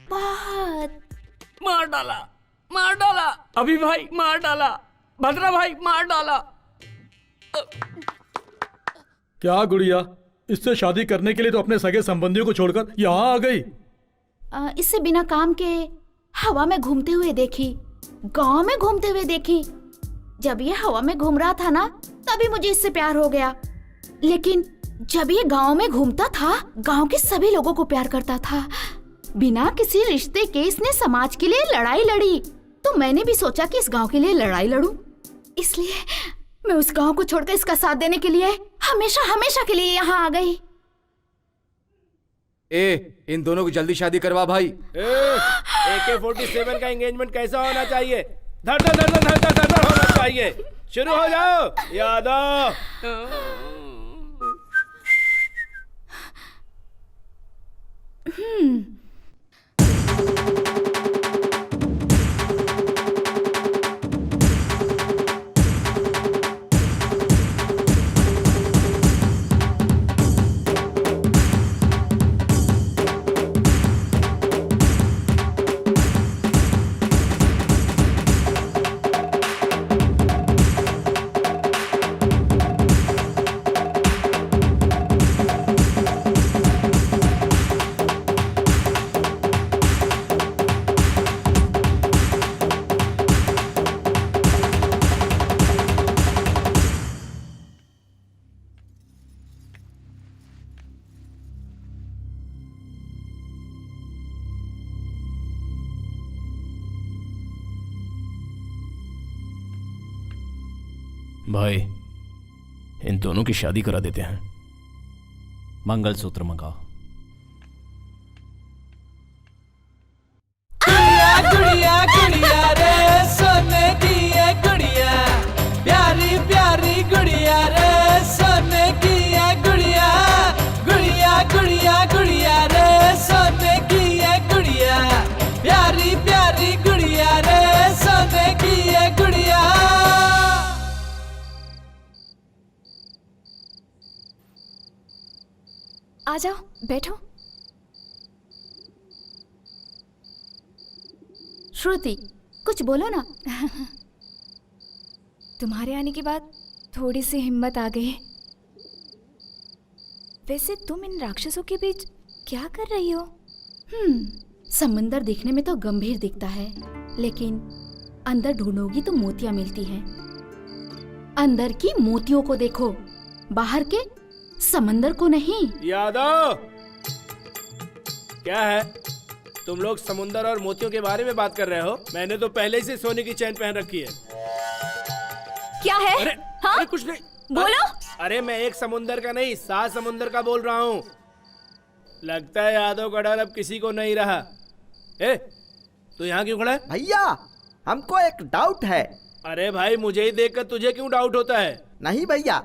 बहुत। मार डाला, मार डाला, अभी भाई मार डाला, भद्रा भाई मार डाला। क्या गुड़िया, इससे शादी करने के लिए तो अपने सगे संबंधियों को छोड़कर यहाँ आ गई? इससे बिना काम के हवा में घूमते हुए देखी, गांव में घूमते हुए देखी। जब ये हवा में घूम रहा था ना, तभी मुझे इससे प्यार हो गया। लेकिन जब ये गांव में घूमता था, गांव के सभी लोगों को प्यार करता था। बिना किसी रिश्ते के इसने समाज के लिए लड़ाई लड़ी। तो मैंने भी सोचा कि इस गांव के लिए लड़ाई लड़ूं। इसलिए मैं उस गांव को छोड़कर इसका साथ देने के लिए हमेशा हमेशा के लिए यहाँ आ गई। इन दोनों की जल्दी शादी करवा भाई। AK-47 का एंगेजमेंट कैसा होना चाहिए? धड़ धड़ धड़ धड़ धड़ धड़ धड़ होना चाहिए। शुरू हो जाओ यादव। भाई, इन दोनों की शादी करा देते हैं। मंगलसूत्र मंगाओ। गुड़िया गुड़िया रे सोने की है गुड़िया, प्यारी प्यारी गुड़िया रे सोने की है गुड़िया, गुड़िया गुड़िया गुड़िया रे सोने की है गुड़िया, प्यारी प्यारी गुड़िया रे सोने की है गुड़िया। आ जाओ, बैठो। श्रुति, कुछ बोलो ना। तुम्हारे आने के बाद थोड़ी सी हिम्मत आ गई। वैसे तुम इन राक्षसों के बीच क्या कर रही हो? समंदर दिखने में तो गंभीर दिखता है, लेकिन अंदर ढूंढोगी तो मोतियां मिलती हैं। अंदर की मोतियों को देखो, बाहर के समंदर को नहीं। यादव, क्या है? तुम लोग समुंदर और मोतियों के बारे में बात कर रहे हो? मैंने तो पहले से सोने की चैन पहन रखी है। क्या है? अरे, हाँ? अरे कुछ नहीं। बोलो। अरे मैं एक समुंदर का नहीं, 7 समुंदर का बोल रहा हूँ। लगता है यादव का डर अब किसी को नहीं रहा। ए, तू यहाँ क्यों खड़ा है? भैया, हमको एक डाउट है। अरे भाई, मुझे ही देखकर तुझे क्यों डाउट होता है? नहीं भैया,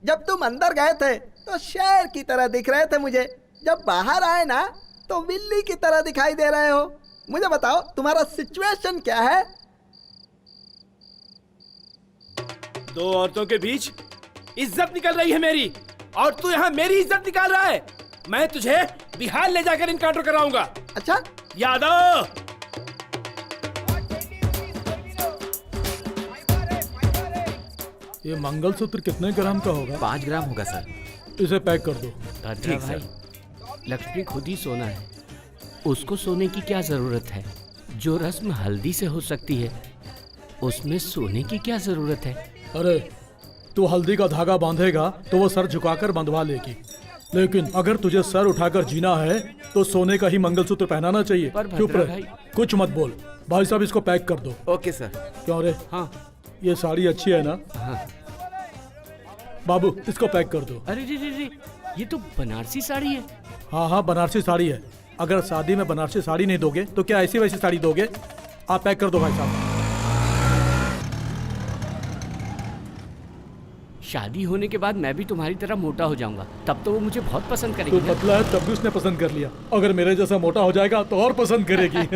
जब तुम अंदर गए थे तो शेर की तरह दिख रहे थे मुझे, जब बाहर आए ना तो बिल्ली की तरह दिखाई दे रहे हो। मुझे बताओ, तुम्हारा सिचुएशन क्या है? 2 औरतों के बीच इज्जत निकल रही है मेरी, और तू यहाँ मेरी इज्जत निकाल रहा है। मैं तुझे बिहार ले जाकर इनकाउंटर कराऊंगा। अच्छा यादव, ये मंगलसूत्र कितने ग्राम का होगा? 5 ग्राम होगा सर। इसे पैक कर दो। ठीक सर। लक्ष्मी खुद ही सोना है, उसको सोने की क्या जरूरत है? जो रस्म हल्दी से हो सकती है, उसमें सोने की क्या जरूरत है? अरे, तू हल्दी का धागा बांधेगा तो वो सर झुकाकर बंधवा लेगी, लेकिन अगर तुझे सर उठाकर जीना है तो सोने का ही मंगलसूत्र पहनाना चाहिए। चुप रह, कुछ मत बोल। भाई साहब, इसको पैक कर दो। Okay sir. क्यों रे? हाँ। ये साड़ी अच्छी है ना? हाँ। बाबू, इसको पैक कर दो। अरे रे रे रे, ये तो बनारसी साड़ी है। हाँ हाँ, बनारसी साड़ी है। अगर शादी में बनारसी साड़ी नहीं दोगे तो क्या ऐसी वैसी साड़ी दोगे? आप पैक कर दो भाई साहब। शादी होने के बाद मैं भी तुम्हारी तरह मोटा हो जाऊंगा, तब तो वो मुझे बहुत पसंद तू करेगी। पतला है तब भी उसने पसंद कर लिया, अगर मेरे जैसा मोटा हो जाएगा तो और पसंद करेगी।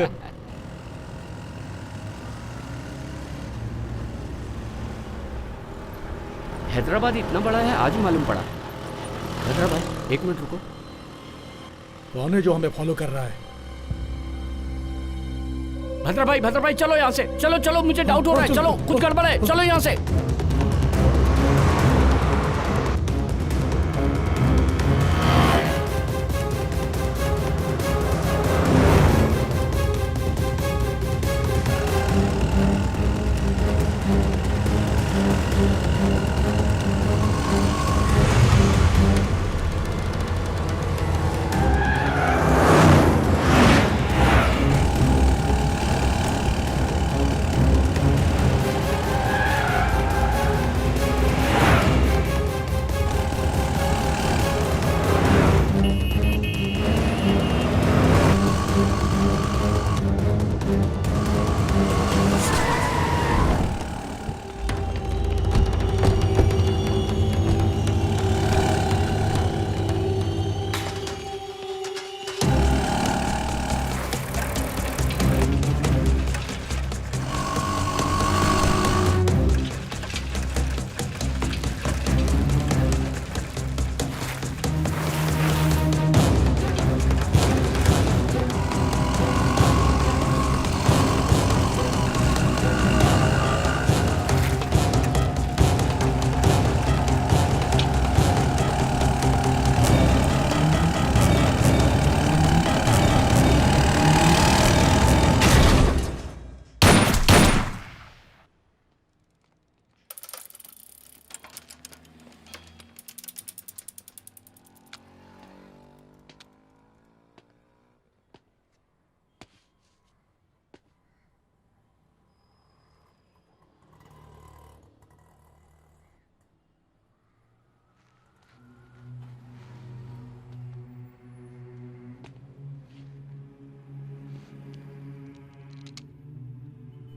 हैदराबाद इतना बड़ा है, आज मालूम पड़ा। हैदराबाद, 1 मिनट रुको। कौन है जो हमें फॉलो कर रहा है? भद्रा भाई चलो यहाँ से, चलो चलो, मुझे डाउट हो रहा है। चलो, कुछ गड़बड़ है, चलो यहाँ से।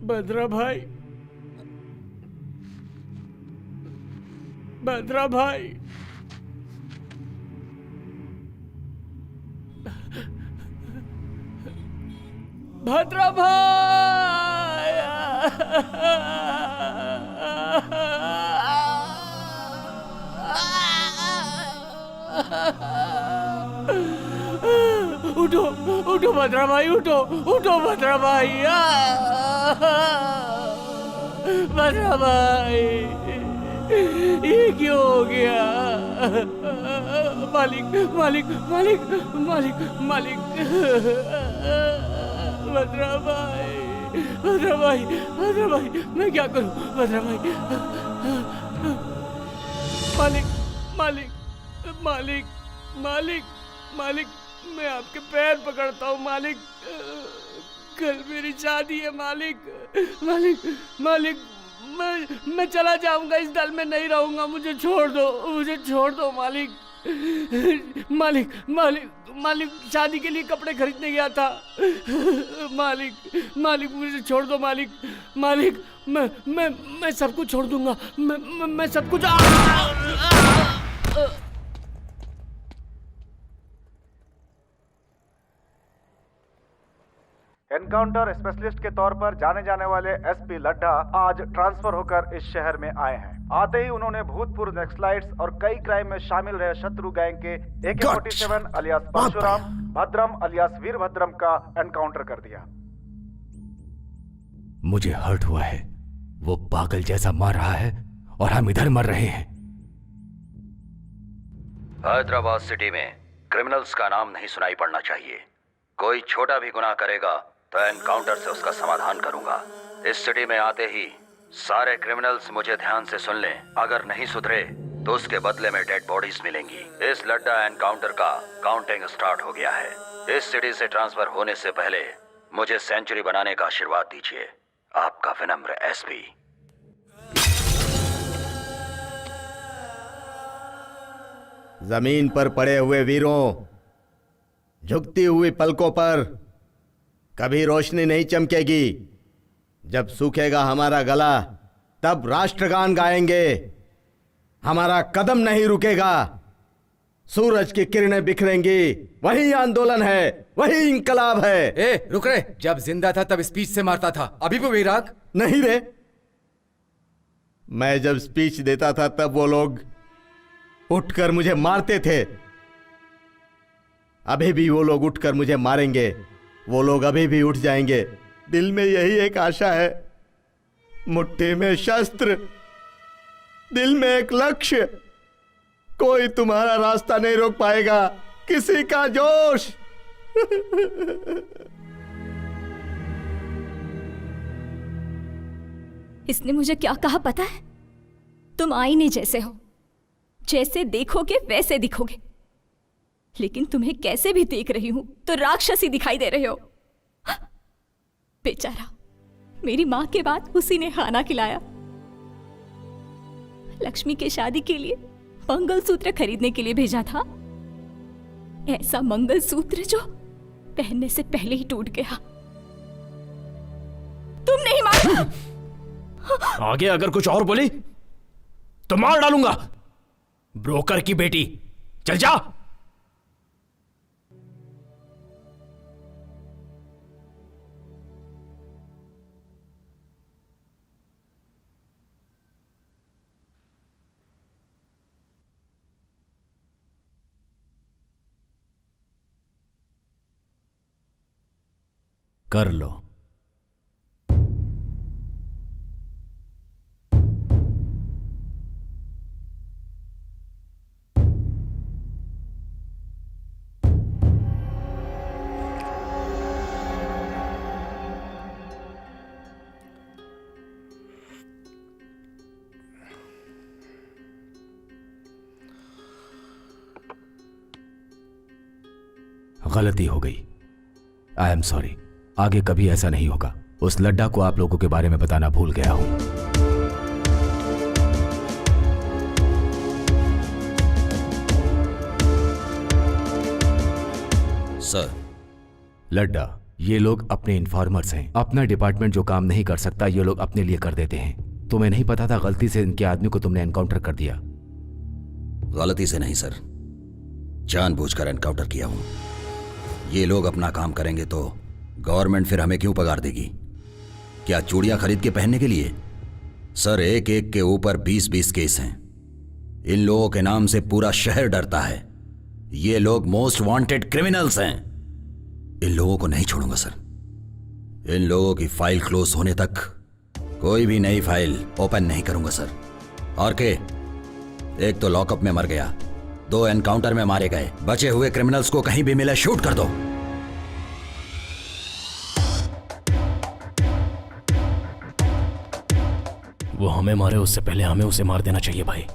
भद्रा भाई, भद्रा भाई, भद्रा भाई, उठो उठो भद्रा भाई, उठो उठो भद्रा भाई, भद्रा भाई, ये क्यों हो गया? मालिक मालिक मालिक मालिक मालिक, भद्रा भाई, भद्रा भाई, भद्रा भाई, मैं क्या करूं भद्रा भाई? मालिक मालिक मालिक मालिक मालिक, मैं आपके पैर पकड़ता हूँ मालिक, कल मेरी शादी है मालिक, मालिक मालिक, मैं चला जाऊंगा, इस दल में नहीं रहूंगा, मुझे छोड़ दो मालिक, मालिक मालिक मालिक, शादी के लिए कपड़े खरीदने गया था मालिक, मालिक मुझे छोड़ दो मालिक, मालिक मैं सब कुछ छोड़ दूंगा, मैं सब कुछ एनकाउंटर स्पेशलिस्ट के तौर पर जाने जाने वाले एसपी लड्ढा आज ट्रांसफर होकर इस शहर में आए हैं। आते ही उन्होंने भूतपूर्व नक्सलाइट्स और कई क्राइम में शामिल रहे शत्रु गैंग के AK-47 अलियास परशुराम, भद्रम अलियास वीरभद्रम का एनकाउंटर कर दिया। मुझे हर्ट हुआ है, वो पागल जैसा मार रहा है और हम इधर मर रहे हैं। हैदराबाद सिटी में क्रिमिनल्स का नाम नहीं सुनाई पड़ना चाहिए। कोई छोटा भी गुनाह करेगा तो एनकाउंटर से उसका समाधान करूंगा। इस सिटी में आते ही सारे क्रिमिनल्स मुझे ध्यान से सुन लें, अगर नहीं सुधरे तो उसके बदले में डेड बॉडीज मिलेंगी। इस लड्डा एनकाउंटर का काउंटिंग स्टार्ट हो गया है। इस सिटी से ट्रांसफर होने से पहले मुझे सेंचुरी बनाने का आशीर्वाद दीजिए। आपका विनम्र एसपी। जमीन पर पड़े हुए वीरों, झुकती हुई पलकों पर कभी रोशनी नहीं चमकेगी। जब सूखेगा हमारा गला तब राष्ट्रगान गाएंगे। हमारा कदम नहीं रुकेगा। सूरज की किरणें बिखरेंगी, वही आंदोलन है, वही इंकलाब है। ए रुक रे, जब जिंदा था तब स्पीच से मारता था, अभी भी वही राग? नहीं रे, मैं जब स्पीच देता था तब वो लोग उठकर मुझे मारते थे। अभी भी वो लोग उठकर मुझे मारेंगे। वो लोग अभी भी उठ जाएंगे। दिल में यही एक आशा है, मुट्ठी में शस्त्र, दिल में एक लक्ष्य। कोई तुम्हारा रास्ता नहीं रोक पाएगा, किसी का जोश। इसने मुझे क्या कहा पता है? तुम आईने जैसे हो, जैसे देखोगे वैसे दिखोगे, लेकिन तुम्हें कैसे भी देख रही हूं तो राक्षसी दिखाई दे रहे हो। बेचारा, मेरी मां के बाद उसी ने खाना खिलाया। लक्ष्मी के शादी के लिए मंगलसूत्र खरीदने के लिए भेजा था। ऐसा मंगलसूत्र जो पहनने से पहले ही टूट गया। तुम नहीं मारा। आगे अगर कुछ और बोली तो मार डालूंगा। ब्रोकर की बेटी, चल जा। कर लो। गलती हो गई, आई एम सॉरी। आगे कभी ऐसा नहीं होगा। उस लड्डा को आप लोगों के बारे में बताना भूल गया हूं। सर, लड्डा ये लोग अपने इन्फॉर्मर्स हैं। अपना डिपार्टमेंट जो काम नहीं कर सकता ये लोग अपने लिए कर देते हैं। तुम्हें नहीं पता था गलती से इनके आदमी को तुमने एनकाउंटर कर दिया? गलती से नहीं सर, जानबूझकर एनकाउंटर किया हूं। ये लोग अपना काम करेंगे तो गवर्नमेंट फिर हमें क्यों पगार देगी? क्या चूड़ियां खरीद के पहनने के लिए? सर, एक एक के ऊपर 20-20 केस हैं। इन लोगों के नाम से पूरा शहर डरता है। ये लोग मोस्ट वांटेड क्रिमिनल्स हैं। इन लोगों को नहीं छोड़ूंगा सर। इन लोगों की फाइल क्लोज होने तक कोई भी नई फाइल ओपन नहीं करूंगा सर। और के एक तो लॉकअप में मर गया, 2 एनकाउंटर में मारे गए। बचे हुए क्रिमिनल्स को कहीं भी मिले शूट कर दो। वो हमें मारे उससे पहले हमें उसे मार देना चाहिए भाई।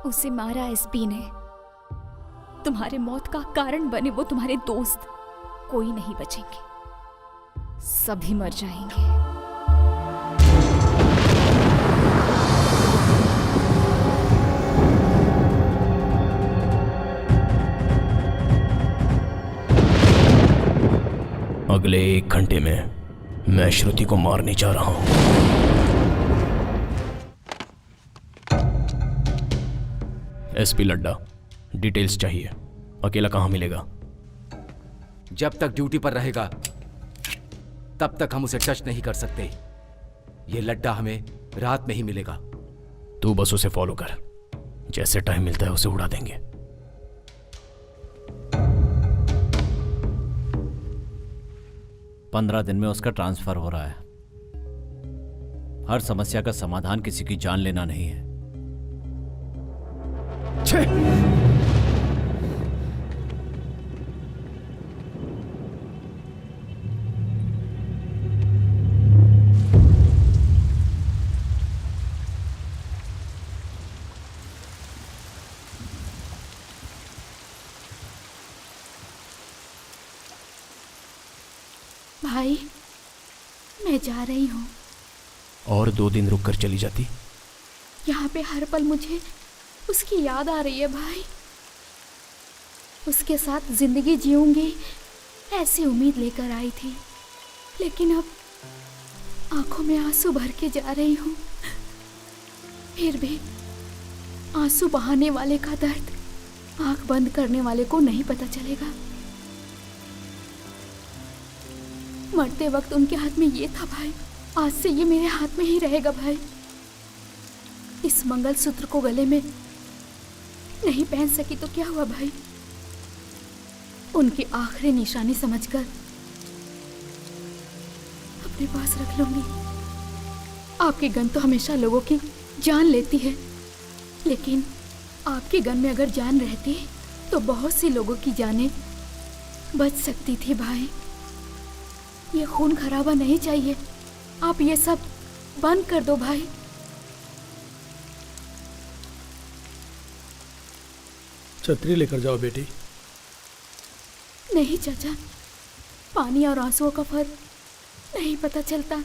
उसे मारा एसपी ने। तुम्हारे मौत का कारण बने वो तुम्हारे दोस्त। कोई नहीं बचेंगे, सभी मर जाएंगे। अगले 1 घंटे में मैं श्रुति को मारने जा रहा हूं। एसपी लड्डा, डिटेल्स चाहिए। अकेला कहां मिलेगा? जब तक ड्यूटी पर रहेगा तब तक हम उसे टच नहीं कर सकते। ये लड्डा हमें रात में ही मिलेगा। तू बस उसे फॉलो कर, जैसे टाइम मिलता है उसे उड़ा देंगे। पंद्रह दिन में उसका ट्रांसफर हो रहा है। हर समस्या का समाधान किसी की जान लेना नहीं है। भाई, मैं जा रही हूँ। और 2 दिन रुक कर चली जाती? यहाँ पे हर पल मुझे उसकी याद आ रही है भाई। उसके साथ जिंदगी जीऊंगी ऐसी उम्मीद लेकर आई थी, लेकिन अब आंखों में आंसू भर के जा रही हूँ। फिर भी आंसू बहाने वाले का दर्द आंख बंद करने वाले को नहीं पता चलेगा। मरते वक्त उनके हाथ में ये था भाई, आज से ये मेरे हाथ में ही रहेगा भाई। इस मंगलसूत्र को गले में नहीं पहन सकी तो क्या हुआ भाई, उनकी आखिरी निशानी समझकर अपने पास रख लूंगी। आपकी गन तो हमेशा लोगों की जान लेती है, लेकिन आपकी गन में अगर जान रहती तो बहुत सी लोगों की जानें बच सकती थी भाई। ये खून खराबा नहीं चाहिए। आप ये सब बंद कर दो भाई। छतरी लेकर जाओ बेटी। नहीं चाचा, पानी और आंसुओं का फर्क नहीं पता चलता।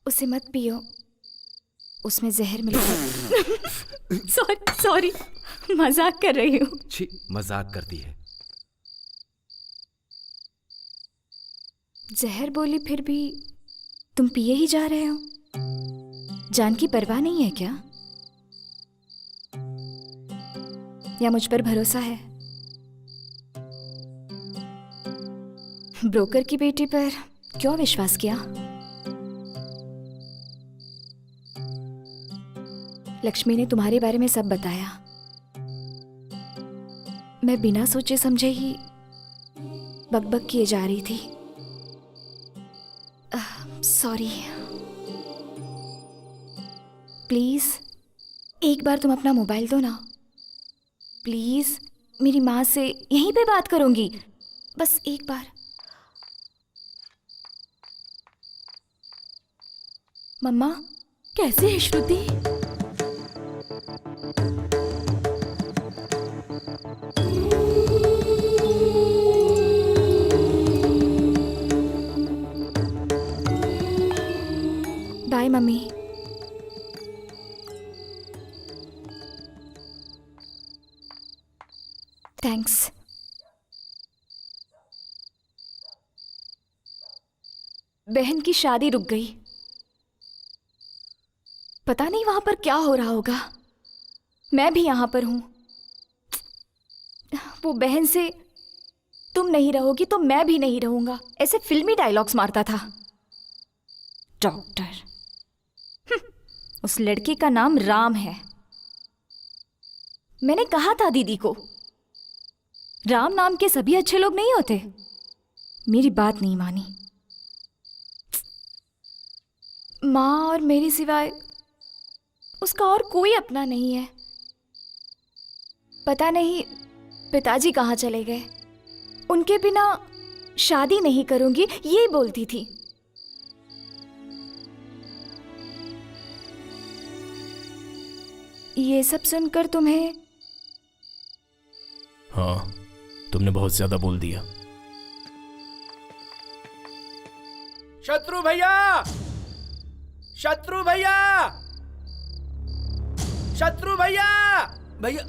उसे मत पियो, उसमें जहर मिलेगा। सॉरी, मजाक कर रही हूँ। छी, मजाक करती है। जहर बोली फिर भी तुम पिए ही जा रहे हो। जान की परवाह नहीं है क्या? या मुझ पर भरोसा है? ब्रोकर की बेटी पर क्यों विश्वास किया? लक्ष्मी ने तुम्हारे बारे में सब बताया। मैं बिना सोचे समझे ही बकबक किए जा रही थी। सॉरी। प्लीज एक बार तुम अपना मोबाइल दो ना। प्लीज, मेरी माँ से यहीं पे बात करूंगी, बस एक बार। मम्मा, कैसे है श्रुति? Bye mummy. थैंक्स। बहन की शादी रुक गई। पता नहीं वहां पर क्या हो रहा होगा। मैं भी यहां पर हूं। वो बहन से तुम नहीं रहोगी तो मैं भी नहीं रहूंगा, ऐसे फिल्मी डायलॉग्स मारता था। डॉक्टर। उस लड़के का नाम राम है। मैंने कहा था दीदी को, राम नाम के सभी अच्छे लोग नहीं होते। मेरी बात नहीं मानी। माँ और मेरी सिवाय उसका और कोई अपना नहीं है। पता नहीं पिताजी कहाँ चले गए। उनके बिना शादी नहीं करूंगी, ये बोलती थी। ये सब सुनकर तुम्हें? हाँ, तुमने बहुत ज्यादा बोल दिया। शत्रु भैया! शत्रु भैया! शत्रु भैया! भैया!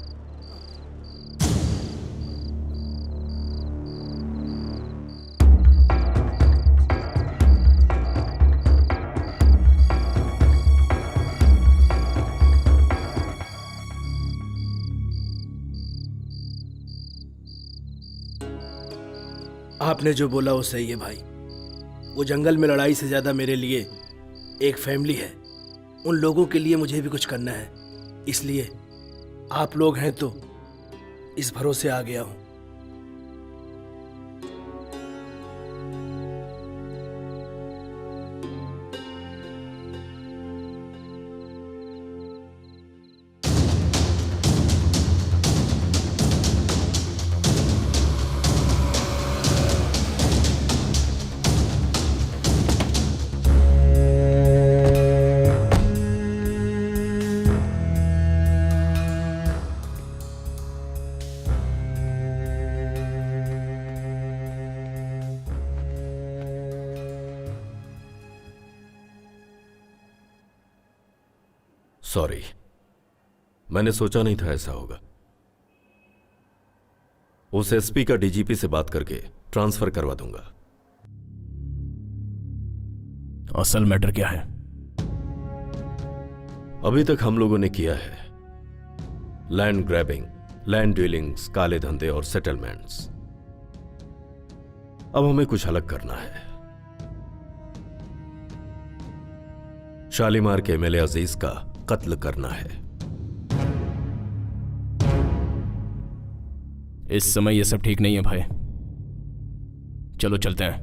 आपने जो बोला वो सही है भाई। वो जंगल में लड़ाई से ज्यादा मेरे लिए एक फैमिली है। उन लोगों के लिए मुझे भी कुछ करना है, इसलिए आप लोग हैं तो इस भरोसे आ गया हूं। सॉरी, मैंने सोचा नहीं था ऐसा होगा। उस एसपी का डीजीपी से बात करके ट्रांसफर करवा दूंगा। असल मैटर क्या है? अभी तक हम लोगों ने किया है लैंड ग्रैबिंग, लैंड डीलिंग्स, काले धंधे और सेटलमेंट्स। अब हमें कुछ अलग करना है। शालीमार के एमएलए अजीज का कत्ल करना है। इस समय ये सब ठीक नहीं है भाई। चलो चलते हैं।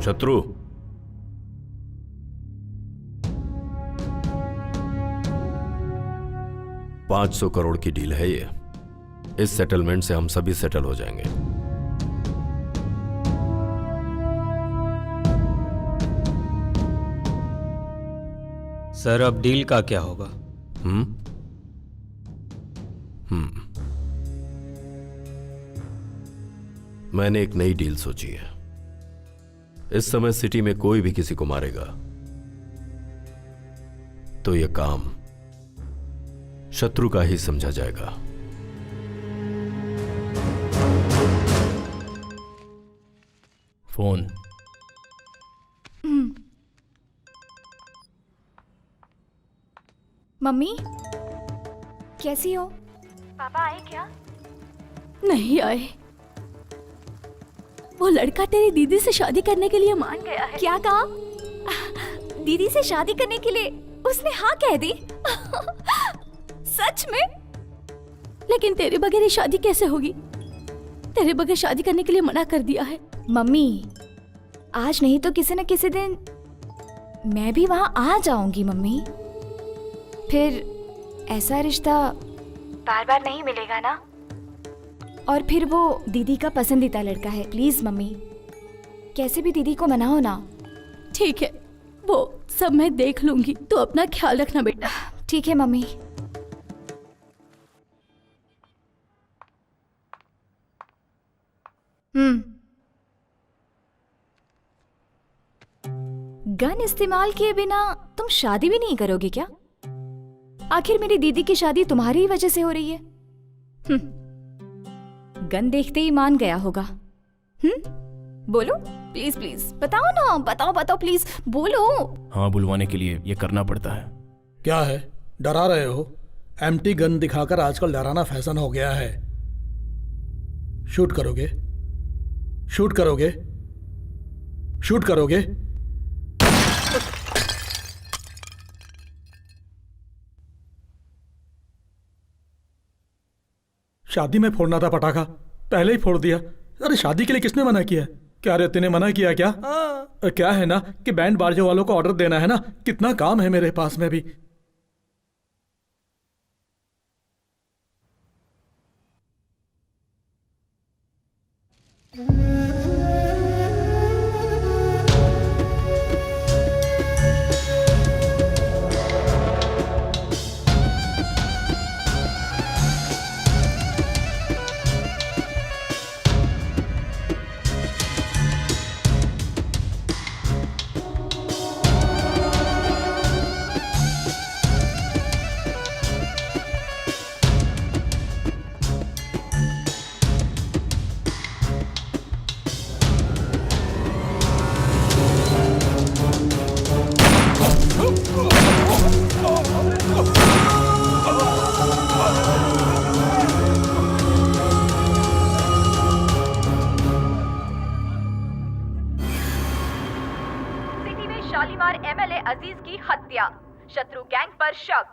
शत्रु, $500 करोड़ की डील है ये। इस सेटलमेंट से हम सभी सेटल हो जाएंगे। सर, अब डील का क्या होगा? मैंने एक नई डील सोची है। इस समय सिटी में कोई भी किसी को मारेगा तो यह काम शत्रु का ही समझा जाएगा। फोन। मम्मी कैसी हो? पापा आए क्या? नहीं आए। वो लड़का तेरी दीदी से शादी करने के लिए मान गया है। क्या कहा? दीदी से शादी करने के लिए उसने हाँ कह दी? सच में? लेकिन तेरे बगैर ये शादी कैसे होगी? तेरे बगैर शादी करने के लिए मना कर दिया है। मम्मी आज नहीं तो किसी न किसी दिन मैं भी वहां आ जाऊंगी मम्मी। फिर ऐसा रिश्ता बार बार नहीं मिलेगा ना। और फिर वो दीदी का पसंदीदा लड़का है। प्लीज मम्मी कैसे भी दीदी को मनाओ ना। ठीक है, वो सब मैं देख लूंगी। तो अपना ख्याल रखना बेटा। ठीक है मम्मी। गन इस्तेमाल किए बिना तुम शादी भी नहीं करोगे क्या? आखिर मेरी दीदी की शादी तुम्हारी ही वजह से हो रही है। गन देखते ही मान गया होगा। बोलो प्लीज प्लीज बताओ ना, बताओ बताओ प्लीज बोलो। हाँ, बुलवाने के लिए ये करना पड़ता है। क्या है, डरा रहे हो? एम्प्टी गन दिखाकर आजकल डराना फैशन हो गया है। शूट करोगे? शूट करोगे? शूट करोगे? शादी में फोड़ना था पटाखा, पहले ही फोड़ दिया। अरे शादी के लिए किसने मना किया? क्या रे तूने मना किया क्या? क्या है ना कि बैंड बाजे वालों को ऑर्डर देना है ना, कितना काम है मेरे पास में भी। शालीमार एमएलए अजीज की हत्या, शत्रु गैंग पर शक।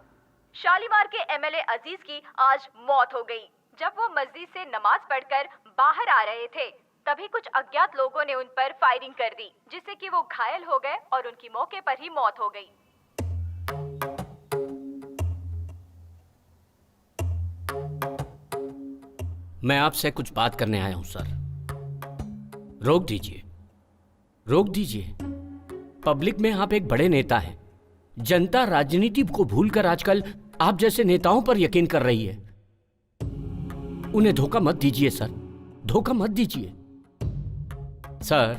शालीमार के एमएलए अजीज की आज मौत हो गई। जब वो मस्जिद से नमाज पढ़कर बाहर आ रहे थे तभी कुछ अज्ञात लोगों ने उन पर फायरिंग कर दी, जिससे कि वो घायल हो गए और उनकी मौके पर ही मौत हो गई। मैं आपसे कुछ बात करने आया हूं सर। रोक दीजिए, रोक दीजिए। पब्लिक में आप एक बड़े नेता हैं। जनता राजनीति को भूलकर आजकल आप जैसे नेताओं पर यकीन कर रही है। उन्हें धोखा मत दीजिए सर, धोखा मत दीजिए। सर,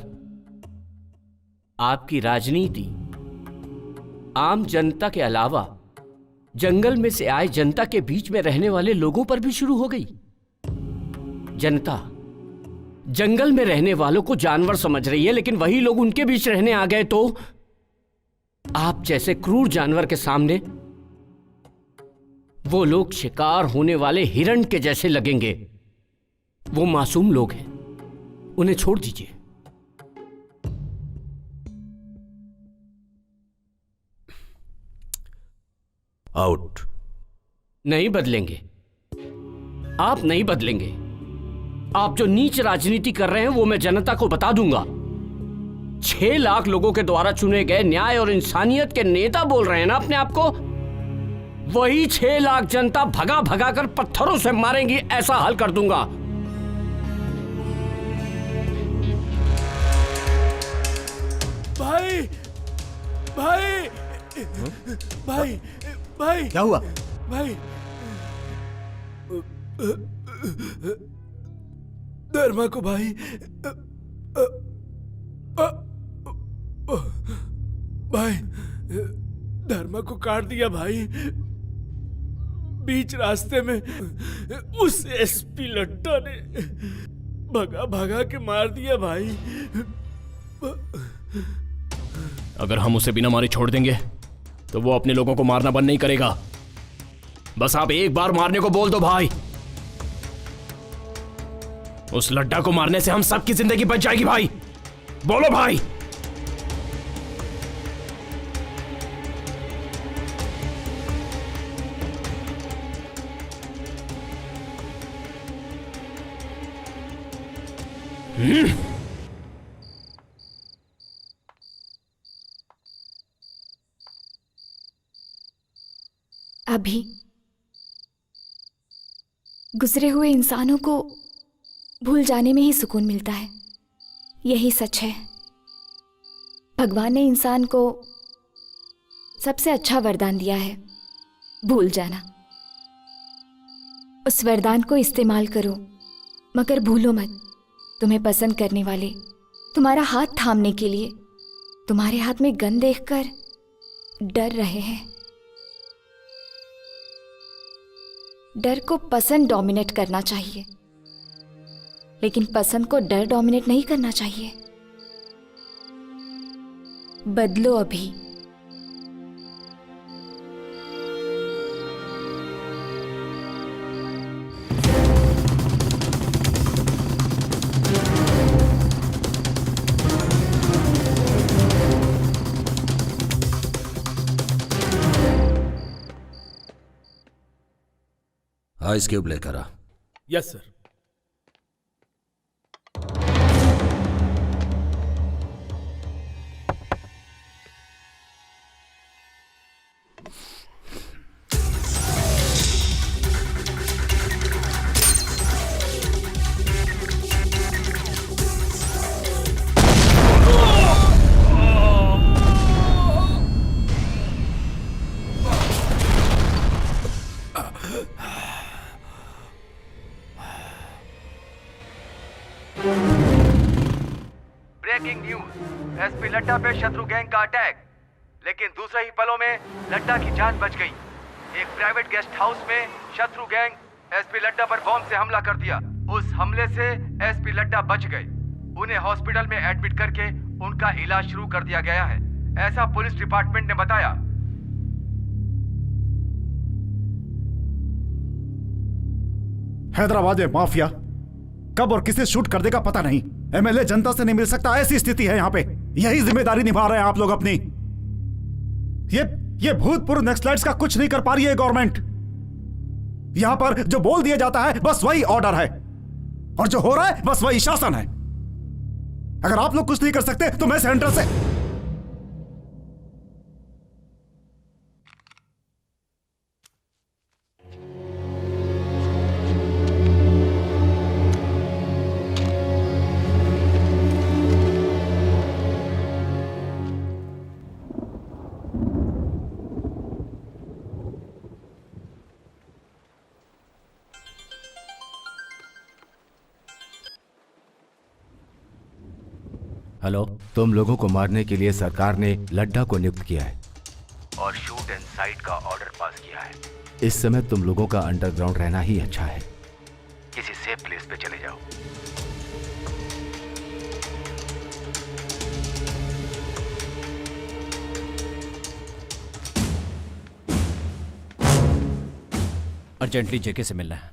आपकी राजनीति आम जनता के अलावा जंगल में से आए जनता के बीच में रहने वाले लोगों पर भी शुरू हो गई। जनता जंगल में रहने वालों को जानवर समझ रही है, लेकिन वही लोग उनके बीच रहने आ गए तो आप जैसे क्रूर जानवर के सामने वो लोग शिकार होने वाले हिरण के जैसे लगेंगे। वो मासूम लोग हैं, उन्हें छोड़ दीजिए। आउट। नहीं बदलेंगे, आप नहीं बदलेंगे। आप जो नीच राजनीति कर रहे हैं वो मैं जनता को बता दूंगा। 6 लाख लोगों के द्वारा चुने गए न्याय और इंसानियत के नेता बोल रहे हैं ना अपने आप को, वही 6 लाख जनता भगा भगा कर पत्थरों से मारेंगी, ऐसा हल कर दूंगा। भाई भाई भाई भाई क्या हुआ? भाई धर्मा को भाई भाई धर्मा को काट दिया भाई, बीच रास्ते में उस एसपी लट्टा ने भगा भगा के मार दिया भाई। अगर हम उसे बिना मारे छोड़ देंगे तो वो अपने लोगों को मारना बंद नहीं करेगा। बस आप एक बार मारने को बोल दो भाई। उस लड्डा को मारने से हम सबकी जिंदगी बच जाएगी भाई। बोलो भाई। अभी गुजरे हुए इंसानों को भूल जाने में ही सुकून मिलता है। यही सच है। भगवान ने इंसान को सबसे अच्छा वरदान दिया है, भूल जाना। उस वरदान को इस्तेमाल करो, मगर भूलो मत, तुम्हें पसंद करने वाले तुम्हारा हाथ थामने के लिए तुम्हारे हाथ में गन देखकर डर रहे हैं। डर को पसंद डोमिनेट करना चाहिए, लेकिन पसंद को डर डोमिनेट नहीं करना चाहिए। बदलो अभी। आइस क्यूब लेकर आ। Yes sir. Breaking news, SP Ladda पे शत्रु गैंग का अटैक, लेकिन दूसरे ही पलों में लड्डा की जान बच गई। एक प्राइवेट गेस्ट हाउस में शत्रु गैंग एसपी लड्डा पर बॉम्ब से हमला कर दिया। उस हमले से एसपी लड्डा बच गए। उन्हें हॉस्पिटल में एडमिट करके उनका इलाज शुरू कर दिया गया है, ऐसा पुलिस डिपार्टमेंट ने बताया। हैदराबाद में माफिया कब और किसे शूट कर देगा पता नहीं। एमएलए जनता से नहीं मिल सकता, ऐसी स्थिति है यहाँ पे। यही जिम्मेदारी निभा रहे हैं आप लोग अपनी। ये भूतपूर्व नक्सलाइट्स का कुछ नहीं कर पा रही है गवर्नमेंट। यहां पर जो बोल दिया जाता है बस वही ऑर्डर है, और जो हो रहा है बस वही शासन है। अगर आप लोग कुछ नहीं कर सकते तो मैं सेंटर से हेलो, तुम लोगों को मारने के लिए सरकार ने लड्डा को नियुक्त किया है और शूट एंड साइट का ऑर्डर पास किया है। इस समय तुम लोगों का अंडरग्राउंड रहना ही अच्छा है। किसी सेफ प्लेस पे चले जाओ। अर्जेंटली जेके से मिलना है।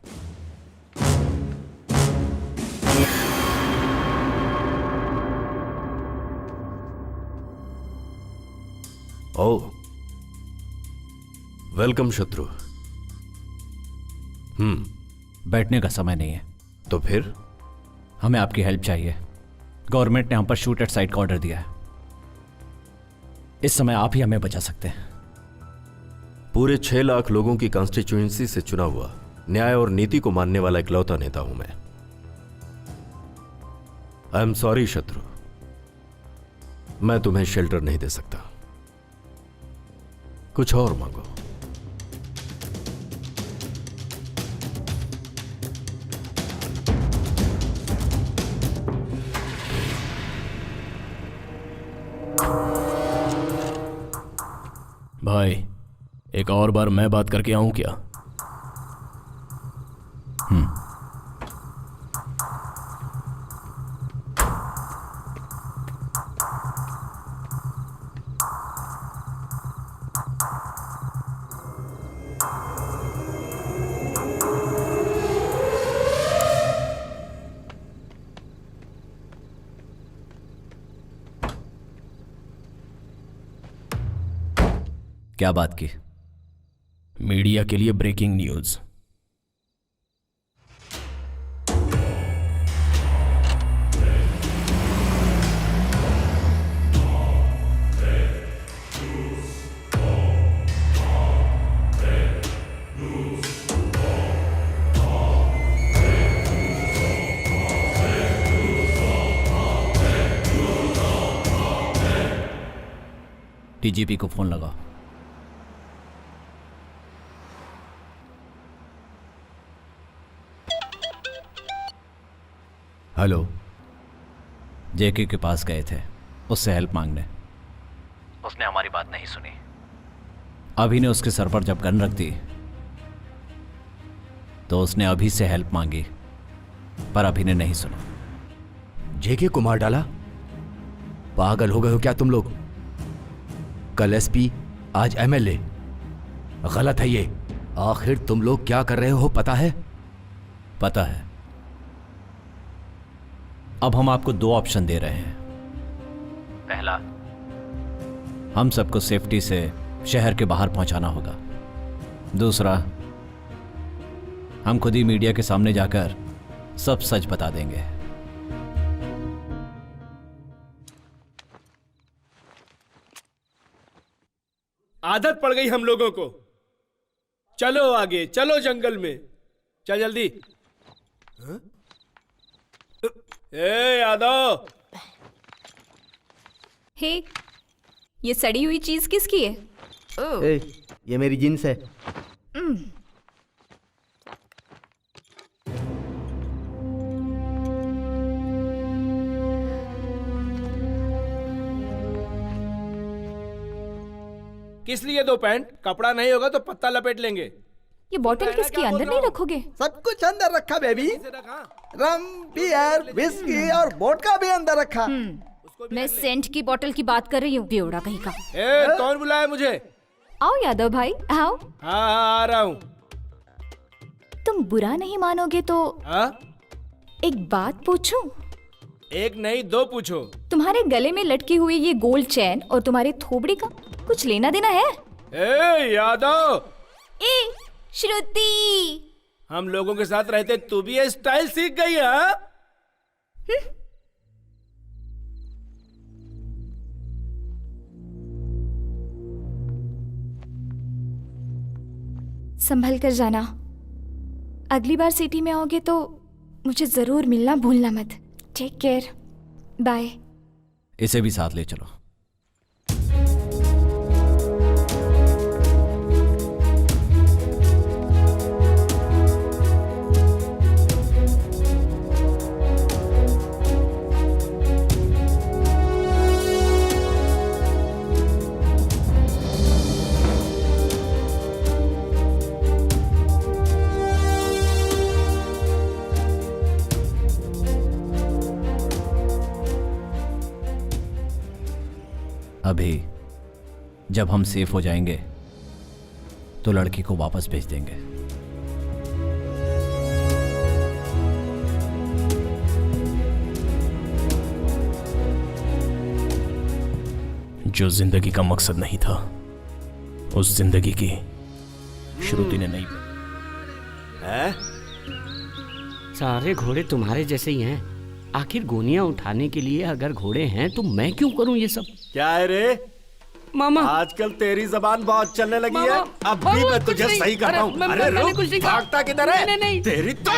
ओह, वेलकम शत्रु। बैठने का समय नहीं है। तो फिर हमें आपकी हेल्प चाहिए। गवर्नमेंट ने हम पर शूट एट साइट का ऑर्डर दिया है। इस समय आप ही हमें बचा सकते हैं। पूरे 6 लाख लोगों की कॉन्स्टिट्यूएंसी से चुना हुआ, न्याय और नीति को मानने वाला इकलौता नेता हूं मैं। आई एम सॉरी शत्रु, मैं तुम्हें शेल्टर नहीं दे सकता। कुछ और मांगो। भाई, एक और बार मैं बात करके आऊं क्या? क्या बात की? मीडिया के लिए ब्रेकिंग न्यूज। डीजीपी को फोन लगाओ। हेलो। जेके के पास गए थे उससे हेल्प मांगने। उसने हमारी बात नहीं सुनी। अभी ने उसके सर पर जब गन रख दी तो उसने अभी से हेल्प मांगी, पर अभी ने नहीं सुना। जेके को मार डाला? पागल हो गए हो क्या तुम लोग? कल एसपी, आज एमएलए। गलत है ये। आखिर तुम लोग क्या कर रहे हो पता है? पता है। अब हम आपको 2 ऑप्शन दे रहे हैं। पहला, हम सबको सेफ्टी से शहर के बाहर पहुंचाना होगा। दूसरा, हम खुद ही मीडिया के सामने जाकर सब सच बता देंगे। आदत पड़ गई हम लोगों को। चलो आगे, चलो जंगल में। चल जल्दी। हाँ? ए यादव। हे, ये सड़ी हुई चीज किसकी है? ए, ये मेरी जींस है। किस लिए 2 पैंट? कपड़ा नहीं होगा तो पत्ता लपेट लेंगे। ये बॉटल किसकी? अंदर नहीं रखोगे? सब कुछ अंदर रखा बेबी। रम, बियर, विस्की और वोडका भी अंदर रखा। मैं सेंट की बोतल की बात कर रही हूँ, बेवड़ा कहीं का। ए, कौन बुलाया मुझे? आओ यादव भाई, आओ। हाँ, आ रहा हूँ। तुम बुरा नहीं मानोगे तो एक बात पूछूं? एक नहीं 2 पूछो। तुम्हारे गले में लटकी हुई ये गोल्ड चैन और तुम्हारे थोबड़ी का कुछ लेना देना है? ए यादव। ए श्रुति। हम लोगों के साथ रहते तू भी ये स्टाइल सीख गई है? संभल कर जाना। अगली बार सिटी में आओगे तो मुझे जरूर मिलना भूलना मत। Take care. बाय। इसे भी साथ ले चलो। अभी जब हम सेफ हो जाएंगे तो लड़की को वापस भेज देंगे। जो जिंदगी का मकसद नहीं था, उस जिंदगी की श्रुति ने नहीं। सारे घोड़े तुम्हारे जैसे ही हैं। आखिर गोनियां उठाने के लिए अगर घोड़े हैं तो मैं क्यों करूं ये सब? क्या है रे मामा? आजकल तेरी जबान बहुत चलने लगी है। अब भी मैं तुझे सही कर रहा हूँ। अरे रुक, भागता किधर है? नहीं, तेरी तो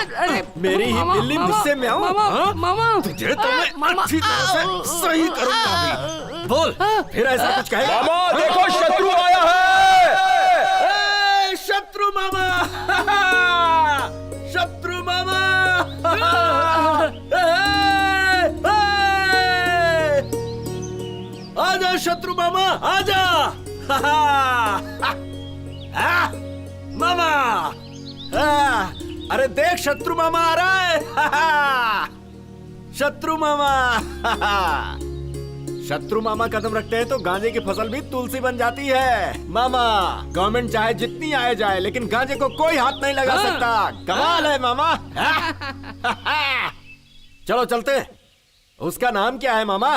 मेरी ही बिल्ली गुस्से में आऊं। मामा तुझे तो मैं अच्छी तरह से सही करूंगा अभी। बोल, फिर ऐसा कुछ कहेगा? मामा देखो, शत्रु आया है। शत्रु मामा। शत्रु मामा। आजा शत्रु मामा, आजा। मामा, अरे देख शत्रु मामा आ रहा है। शत्रु मामा। शत्रु मामा कदम रखते हैं तो गांजे की फसल भी तुलसी बन जाती है। मामा, गवर्नमेंट चाहे जितनी आए जाए लेकिन गांजे को कोई हाथ नहीं लगा सकता। कमाल है मामा। चलो चलते हैं। उसका नाम क्या है मामा?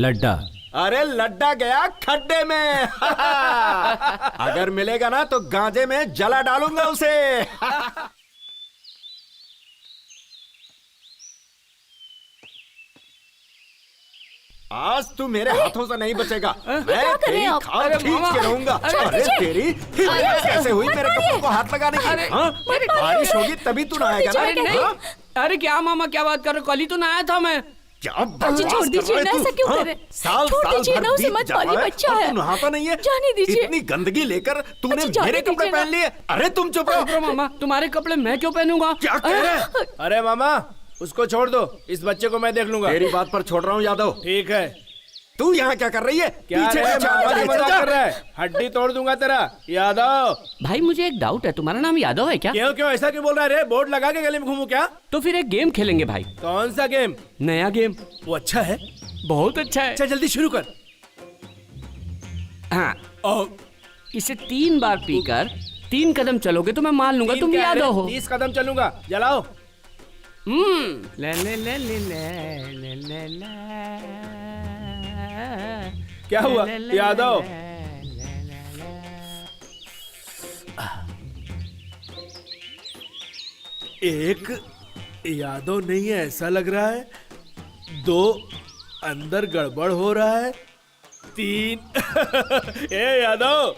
लड्डा। अरे लड्डा गया खड्डे में। अगर मिलेगा ना तो गांजे में जला डालूंगा उसे। आज तू मेरे हाथों से नहीं बचेगा। मैं तेरी खाल खींच के रहूंगा। अरे तेरी हिम्मत कैसे हुई मेरे कपड़ों को हाथ लगाने की? हाँ? बारिश होगी तभी तू नहाएगा ना? अरे क्या मामा, क्या बात कर रहे हो? कल ही तो नहाया था मैं। छोड़ दीजिए ना, ऐसा क्यों कर रहे? छोड़ दीजिए ना, उसे मत मारिए, बच्चा है। तू नहाता नहीं है? जाने दीजिए। इतनी गंदगी लेकर तूने मेरे कपड़े पहन लिए। अरे तुम चुप रहो। मामा, तुम्हारे कपड़े मैं क्यों पहनूंगा? क्या कह रहे हैं? अरे मामा, उसको छोड़ दो, इस बच्चे को मैं देख लूंगा। तेरी बात पर छोड़ रहा हूँ यादव। ठीक है। तू यहाँ क्या कर रही है? क्या पीछे मजाक कर रहा है? हड्डी तोड़ दूंगा तेरा। यादव भाई, मुझे एक डाउट है, तुम्हारा नाम यादव है क्या? क्यों ऐसा क्यों बोल रहा है रे? बोर्ड लगा के गले में घूमू क्या? तो फिर एक गेम खेलेंगे भाई। कौन सा गेम? नया गेम। वो अच्छा है? बहुत अच्छा है। अच्छा जल्दी शुरू कर। हाँ, इसे 3 बार पीकर 3 कदम चलोगे तो मैं मान लूंगा तुम यादव हो। 30 कदम चलूंगा। जलाओ। ले ले ले ले ले ले ले। क्या हुआ यादव? एक यादव नहीं है ऐसा लग रहा है। 2 अंदर गड़बड़ हो रहा है। 3 ए यादव।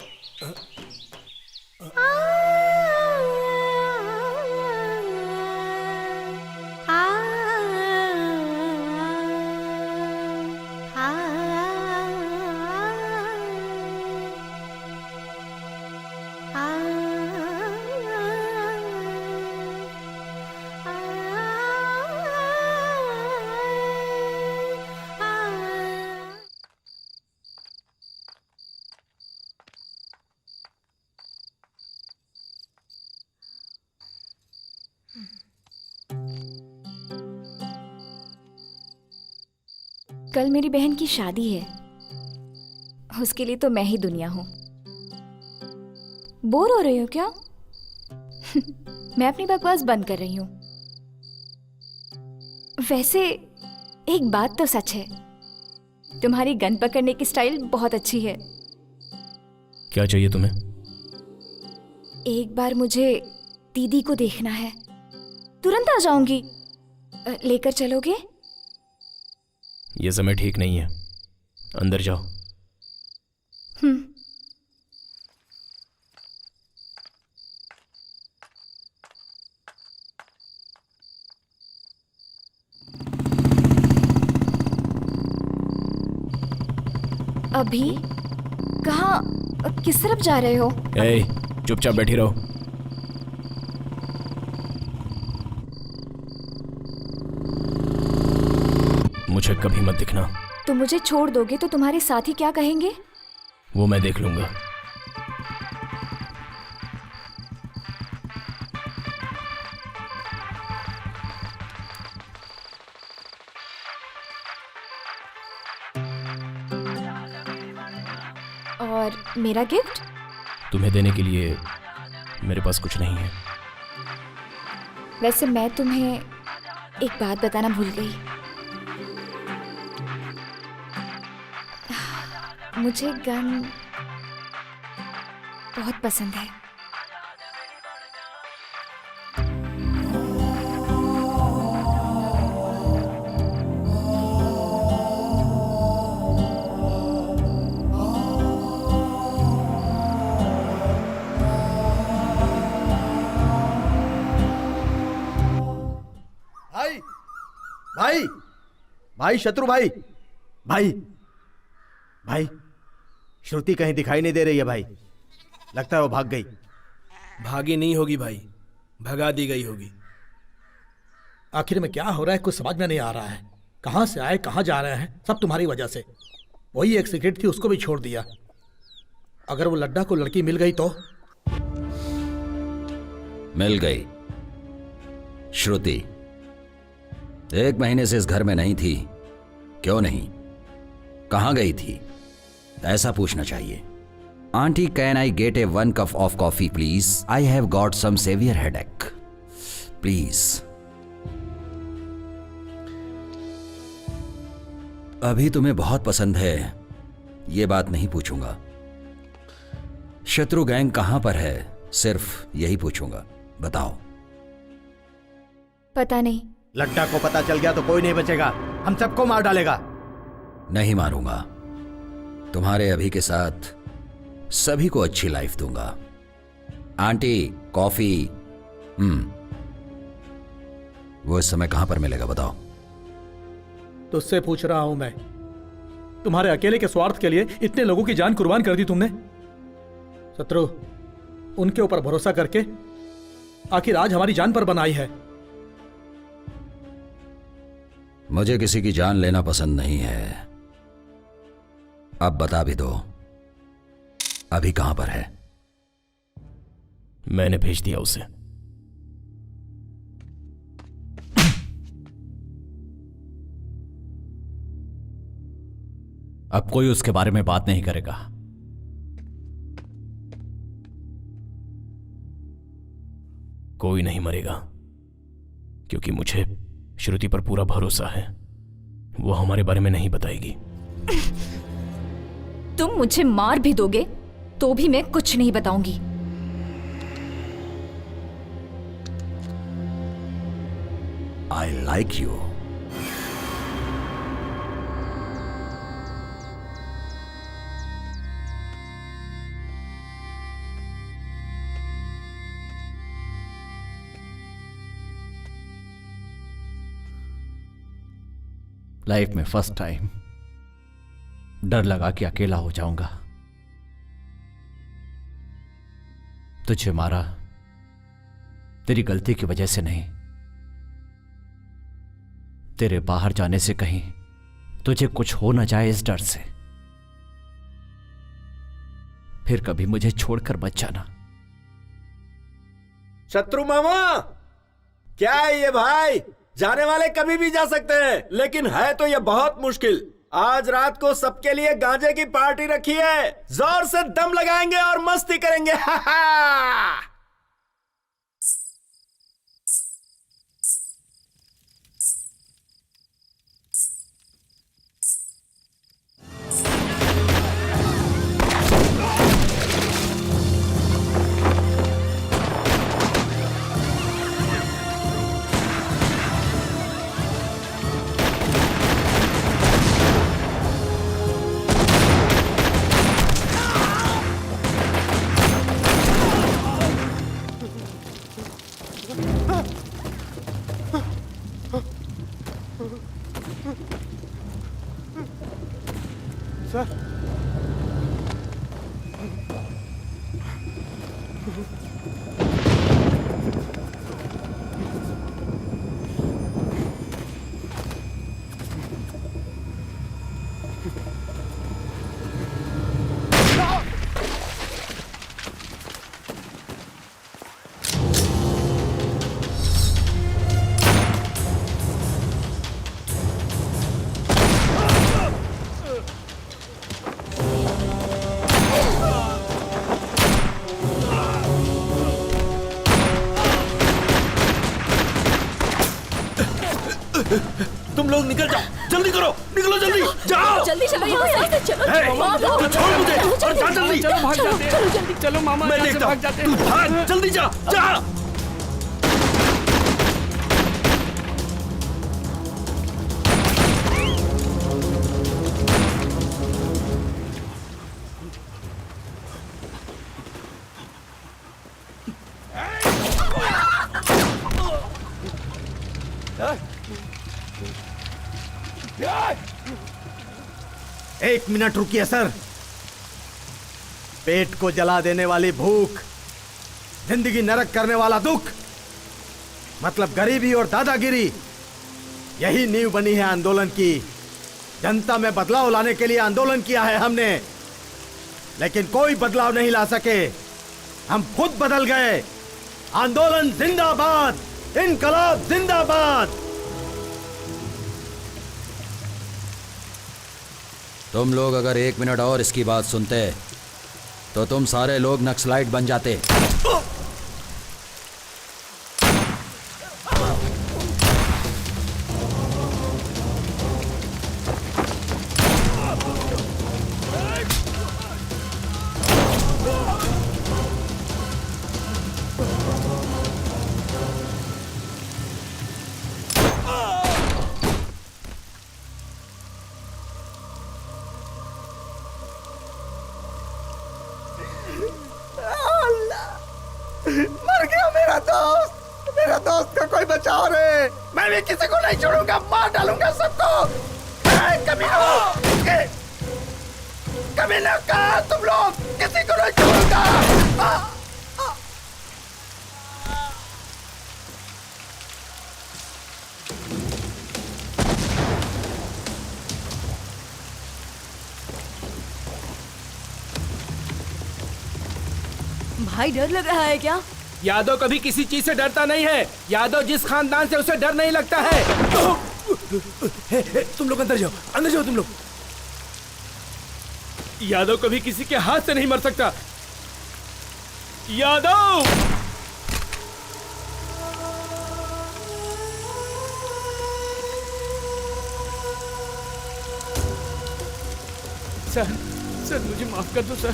कल मेरी बहन की शादी है, उसके लिए तो मैं ही दुनिया हूं। बोर हो रही हो क्या? मैं अपनी बकवास बंद कर रही हूं। वैसे एक बात तो सच है, तुम्हारी गन पकड़ने की स्टाइल बहुत अच्छी है। क्या चाहिए तुम्हें? एक बार मुझे दीदी को देखना है, तुरंत आ जाऊंगी। लेकर चलोगे? यह समय ठीक नहीं है, अंदर जाओ। अभी कहाँ, किस तरफ जा रहे हो? ए, चुपचाप बैठी रहो। मुझे कभी मत दिखना। तुम मुझे छोड़ दोगे तो तुम्हारे साथी क्या कहेंगे? वो मैं देख लूंगा। और मेरा गिफ्ट? तुम्हें देने के लिए मेरे पास कुछ नहीं है। वैसे मैं तुम्हें एक बात बताना भूल गई। मुझे गन बहुत पसंद है। भाई भाई भाई शत्रु भाई भाई भाई श्रुति कहीं दिखाई नहीं दे रही है भाई। लगता है वो भाग गई। भागी नहीं होगी भाई, भगा दी गई होगी। आखिर में क्या हो रहा है कुछ समझ में नहीं आ रहा है। कहां से आए कहां जा रहे हैं, सब तुम्हारी वजह से। वही एक सिगरेट थी, उसको भी छोड़ दिया। अगर वो लड्डा को लड़की मिल गई तो? मिल गई। श्रुति 1 महीने से इस घर में नहीं थी। क्यों नहीं? कहाँ गई थी, ऐसा पूछना चाहिए। Aunty, can I get a 1 cup of coffee please? I have got some severe headache please. अभी तुम्हें बहुत पसंद है, ये बात नहीं पूछूंगा। शत्रु गैंग कहां पर है, सिर्फ यही पूछूंगा। बताओ। पता नहीं। लड्डा को पता चल गया तो कोई नहीं बचेगा, हम सबको मार डालेगा। नहीं मारूंगा, तुम्हारे अभी के साथ सभी को अच्छी लाइफ दूंगा। Aunty, coffee. वो इस समय कहां पर मिलेगा बताओ। तुझसे पूछ रहा हूं मैं, तुम्हारे अकेले के स्वार्थ के लिए इतने लोगों की जान कुर्बान कर दी तुमने। शत्रु, उनके ऊपर भरोसा करके आखिर आज हमारी जान पर बनाई है। मुझे किसी की जान लेना पसंद नहीं है। अब बता भी दो, अभी कहां पर है? मैंने भेज दिया उसे। अब कोई उसके बारे में बात नहीं करेगा। कोई नहीं मरेगा, क्योंकि मुझे श्रुति पर पूरा भरोसा है। वो हमारे बारे में नहीं बताएगी। तुम मुझे मार भी दोगे तो भी मैं कुछ नहीं बताऊंगी। I like you. लाइफ में फर्स्ट टाइम डर लगा कि अकेला हो जाऊंगा। तुझे मारा तेरी गलती की वजह से नहीं, तेरे बाहर जाने से कहीं तुझे कुछ हो ना जाए इस डर से। फिर कभी मुझे छोड़कर मत जाना। शत्रु मामा, क्या है ये भाई? जाने वाले कभी भी जा सकते हैं, लेकिन है तो ये बहुत मुश्किल। आज रात को सबके लिए गांजे की पार्टी रखी है, जोर से दम लगाएंगे और मस्ती करेंगे। हा हा। तुम लोग निकल जाओ, जल्दी करो, निकलो जल्दी, जाओ जल्दी चलो यहाँ से, चलो तू छोड़ मुझे और जा जल्दी। चलो भाग जाते हैं, चलो जल्दी, चलो मामा मैं यहाँ से देखता भाग हूँ, जाते तू हैं। भाग, जल्दी जा, जा। एक मिनट रुकिए सर। पेट को जला देने वाली भूख, जिंदगी नरक करने वाला दुख, मतलब गरीबी और दादागिरी, यही नींव बनी है आंदोलन की। जनता में बदलाव लाने के लिए आंदोलन किया है हमने, लेकिन कोई बदलाव नहीं ला सके। हम खुद बदल गए। आंदोलन जिंदाबाद, इनकलाब जिंदाबाद। तुम लोग अगर 1 मिनट और इसकी बात सुनते तो तुम सारे लोग नक्सलाइट बन जाते। मर गया मेरा दोस्त का कोई बचाओ रे। मैं भी किसी को नहीं छोड़ूंगा, मार डालूंगा सबको। कमीना कहा तुम लोग, किसी को नहीं छोड़ूंगा। भाई डर लग रहा है क्या? यादव कभी किसी चीज से डरता नहीं है। यादव जिस खानदान से उसे डर नहीं लगता है। तुम लोग अंदर जाओ तुम लोग। यादव कभी किसी के हाथ से नहीं मर सकता। यादव सर मुझे माफ कर दो सर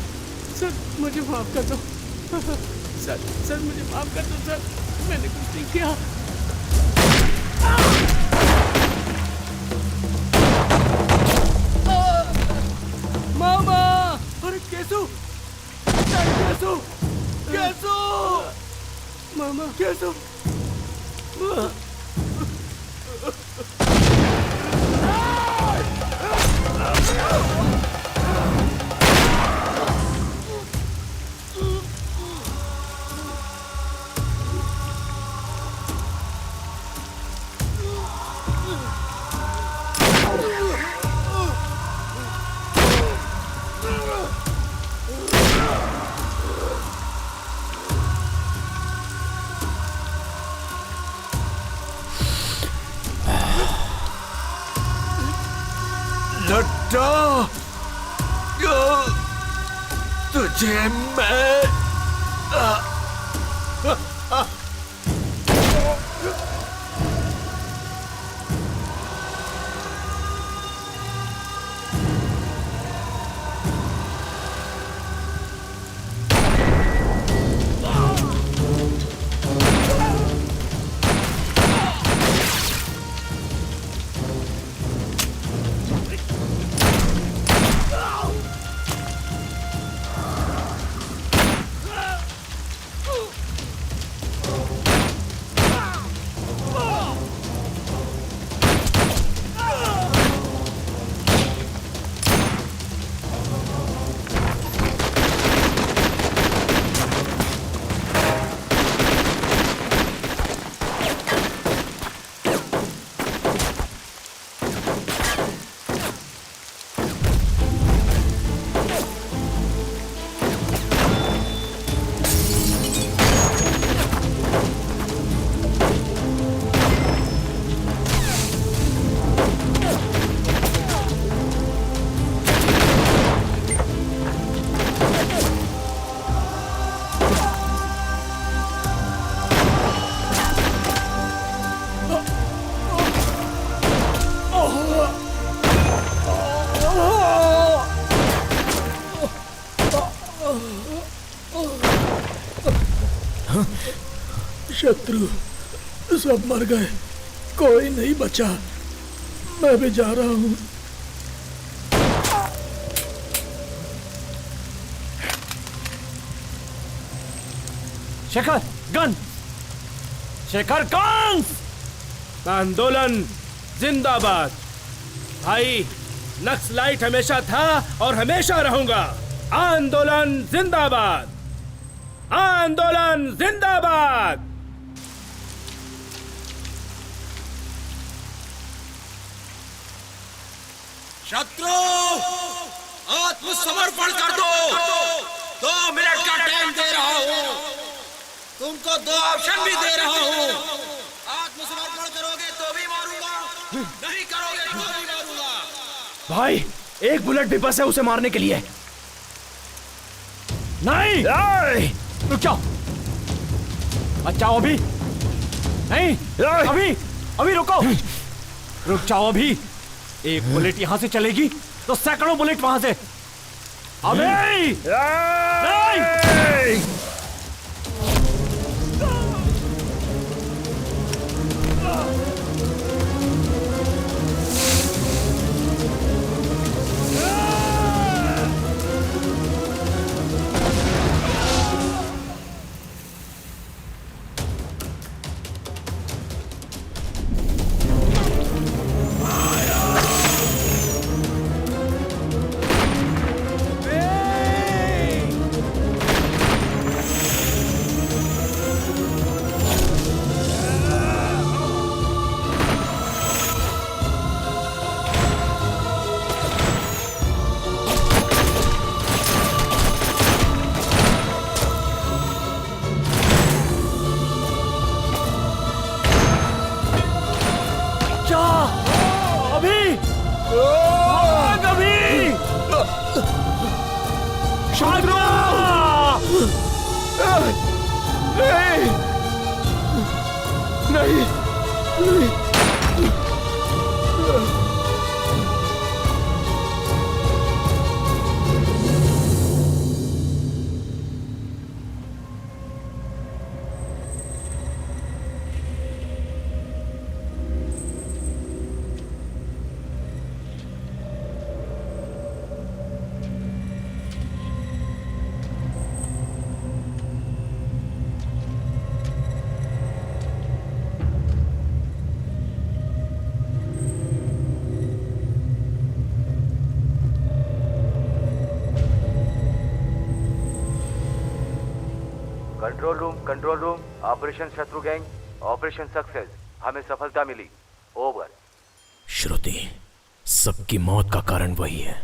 मुझे माफ कर दो सर मुझे माफ कर दो सर, मैंने कुछ नहीं किया। मामा, अरे कैसू मामा, कैसू लट्टा, तुझे मैं शत्रु सब मर गए, कोई नहीं बचा। मैं भी जा रहा हूँ। Shekhar gun, Shekhar gun. आंदोलन जिंदाबाद। भाई, नक्सलाइट हमेशा था और हमेशा रहूंगा। आंदोलन जिंदाबाद, आंदोलन जिंदाबाद। शत्रु, आत्मसमर्पण कर दो। 2 मिनट का टाइम दे रहा हूँ, तुमको 2 ऑप्शन भी दे रहा हूँ। आत्मसमर्पण करोगे तो भी मारूंगा, नहीं करोगे तो भी मारूंगा। भाई, एक बुलेट भी बस है उसे मारने के लिए। नहीं, रुक जाओ, मत जाओ अभी, नहीं, अभी रुको, रुक जाओ अभी। एक बुलेट यहां से चलेगी तो सैकड़ों बुलेट वहां से। अभी नहीं। कंट्रोल रूम, ऑपरेशन शत्रु गैंग, ऑपरेशन सक्सेस, हमें सफलता मिली, ओवर। श्रुति, सबकी मौत का कारण वही है।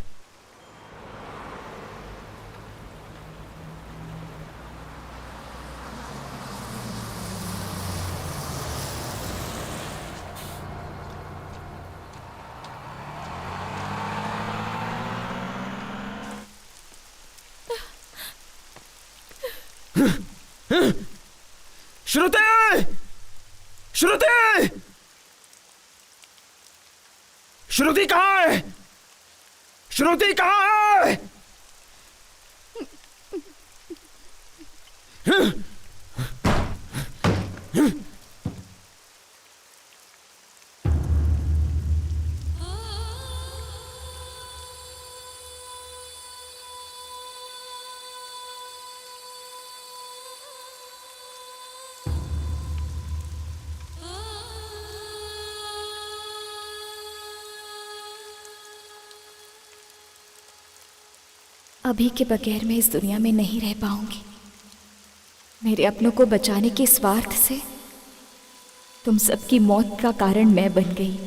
श्रुति! श्रुति! श्रुति कहाँ है? श्रुति कहाँ है? अभी के बगैर मैं इस दुनिया में नहीं रह पाऊंगी। मेरे अपनों को बचाने के स्वार्थ से तुम सबकी मौत का कारण मैं बन गई।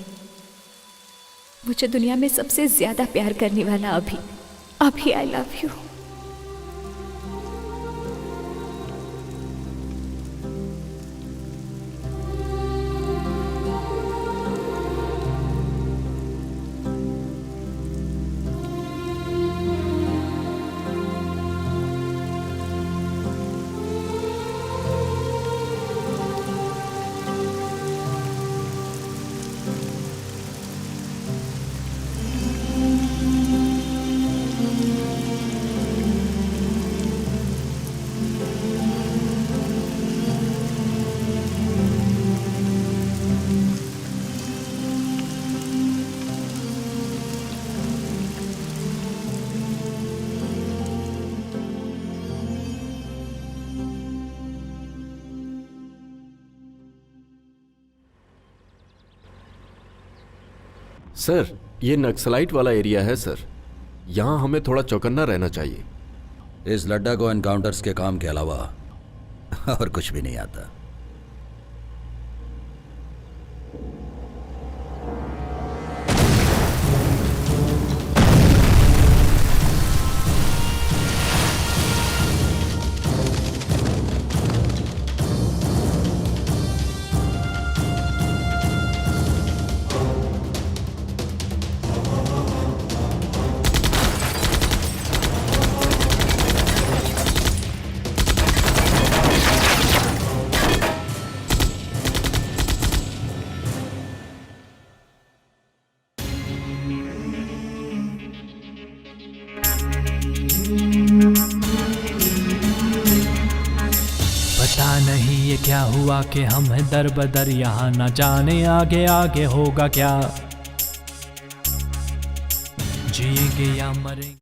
मुझे दुनिया में सबसे ज्यादा प्यार करने वाला अभी आई लव यू। सर, ये नक्सलाइट वाला एरिया है सर, यहाँ हमें थोड़ा चौकन्ना रहना चाहिए। इस लड्डा को एनकाउंटर्स के काम के अलावा और कुछ भी नहीं आता। ये क्या हुआ कि हम हैं दर बदर यहाँ, ना जाने आगे आगे होगा क्या, जिएंगे या मरेंगे।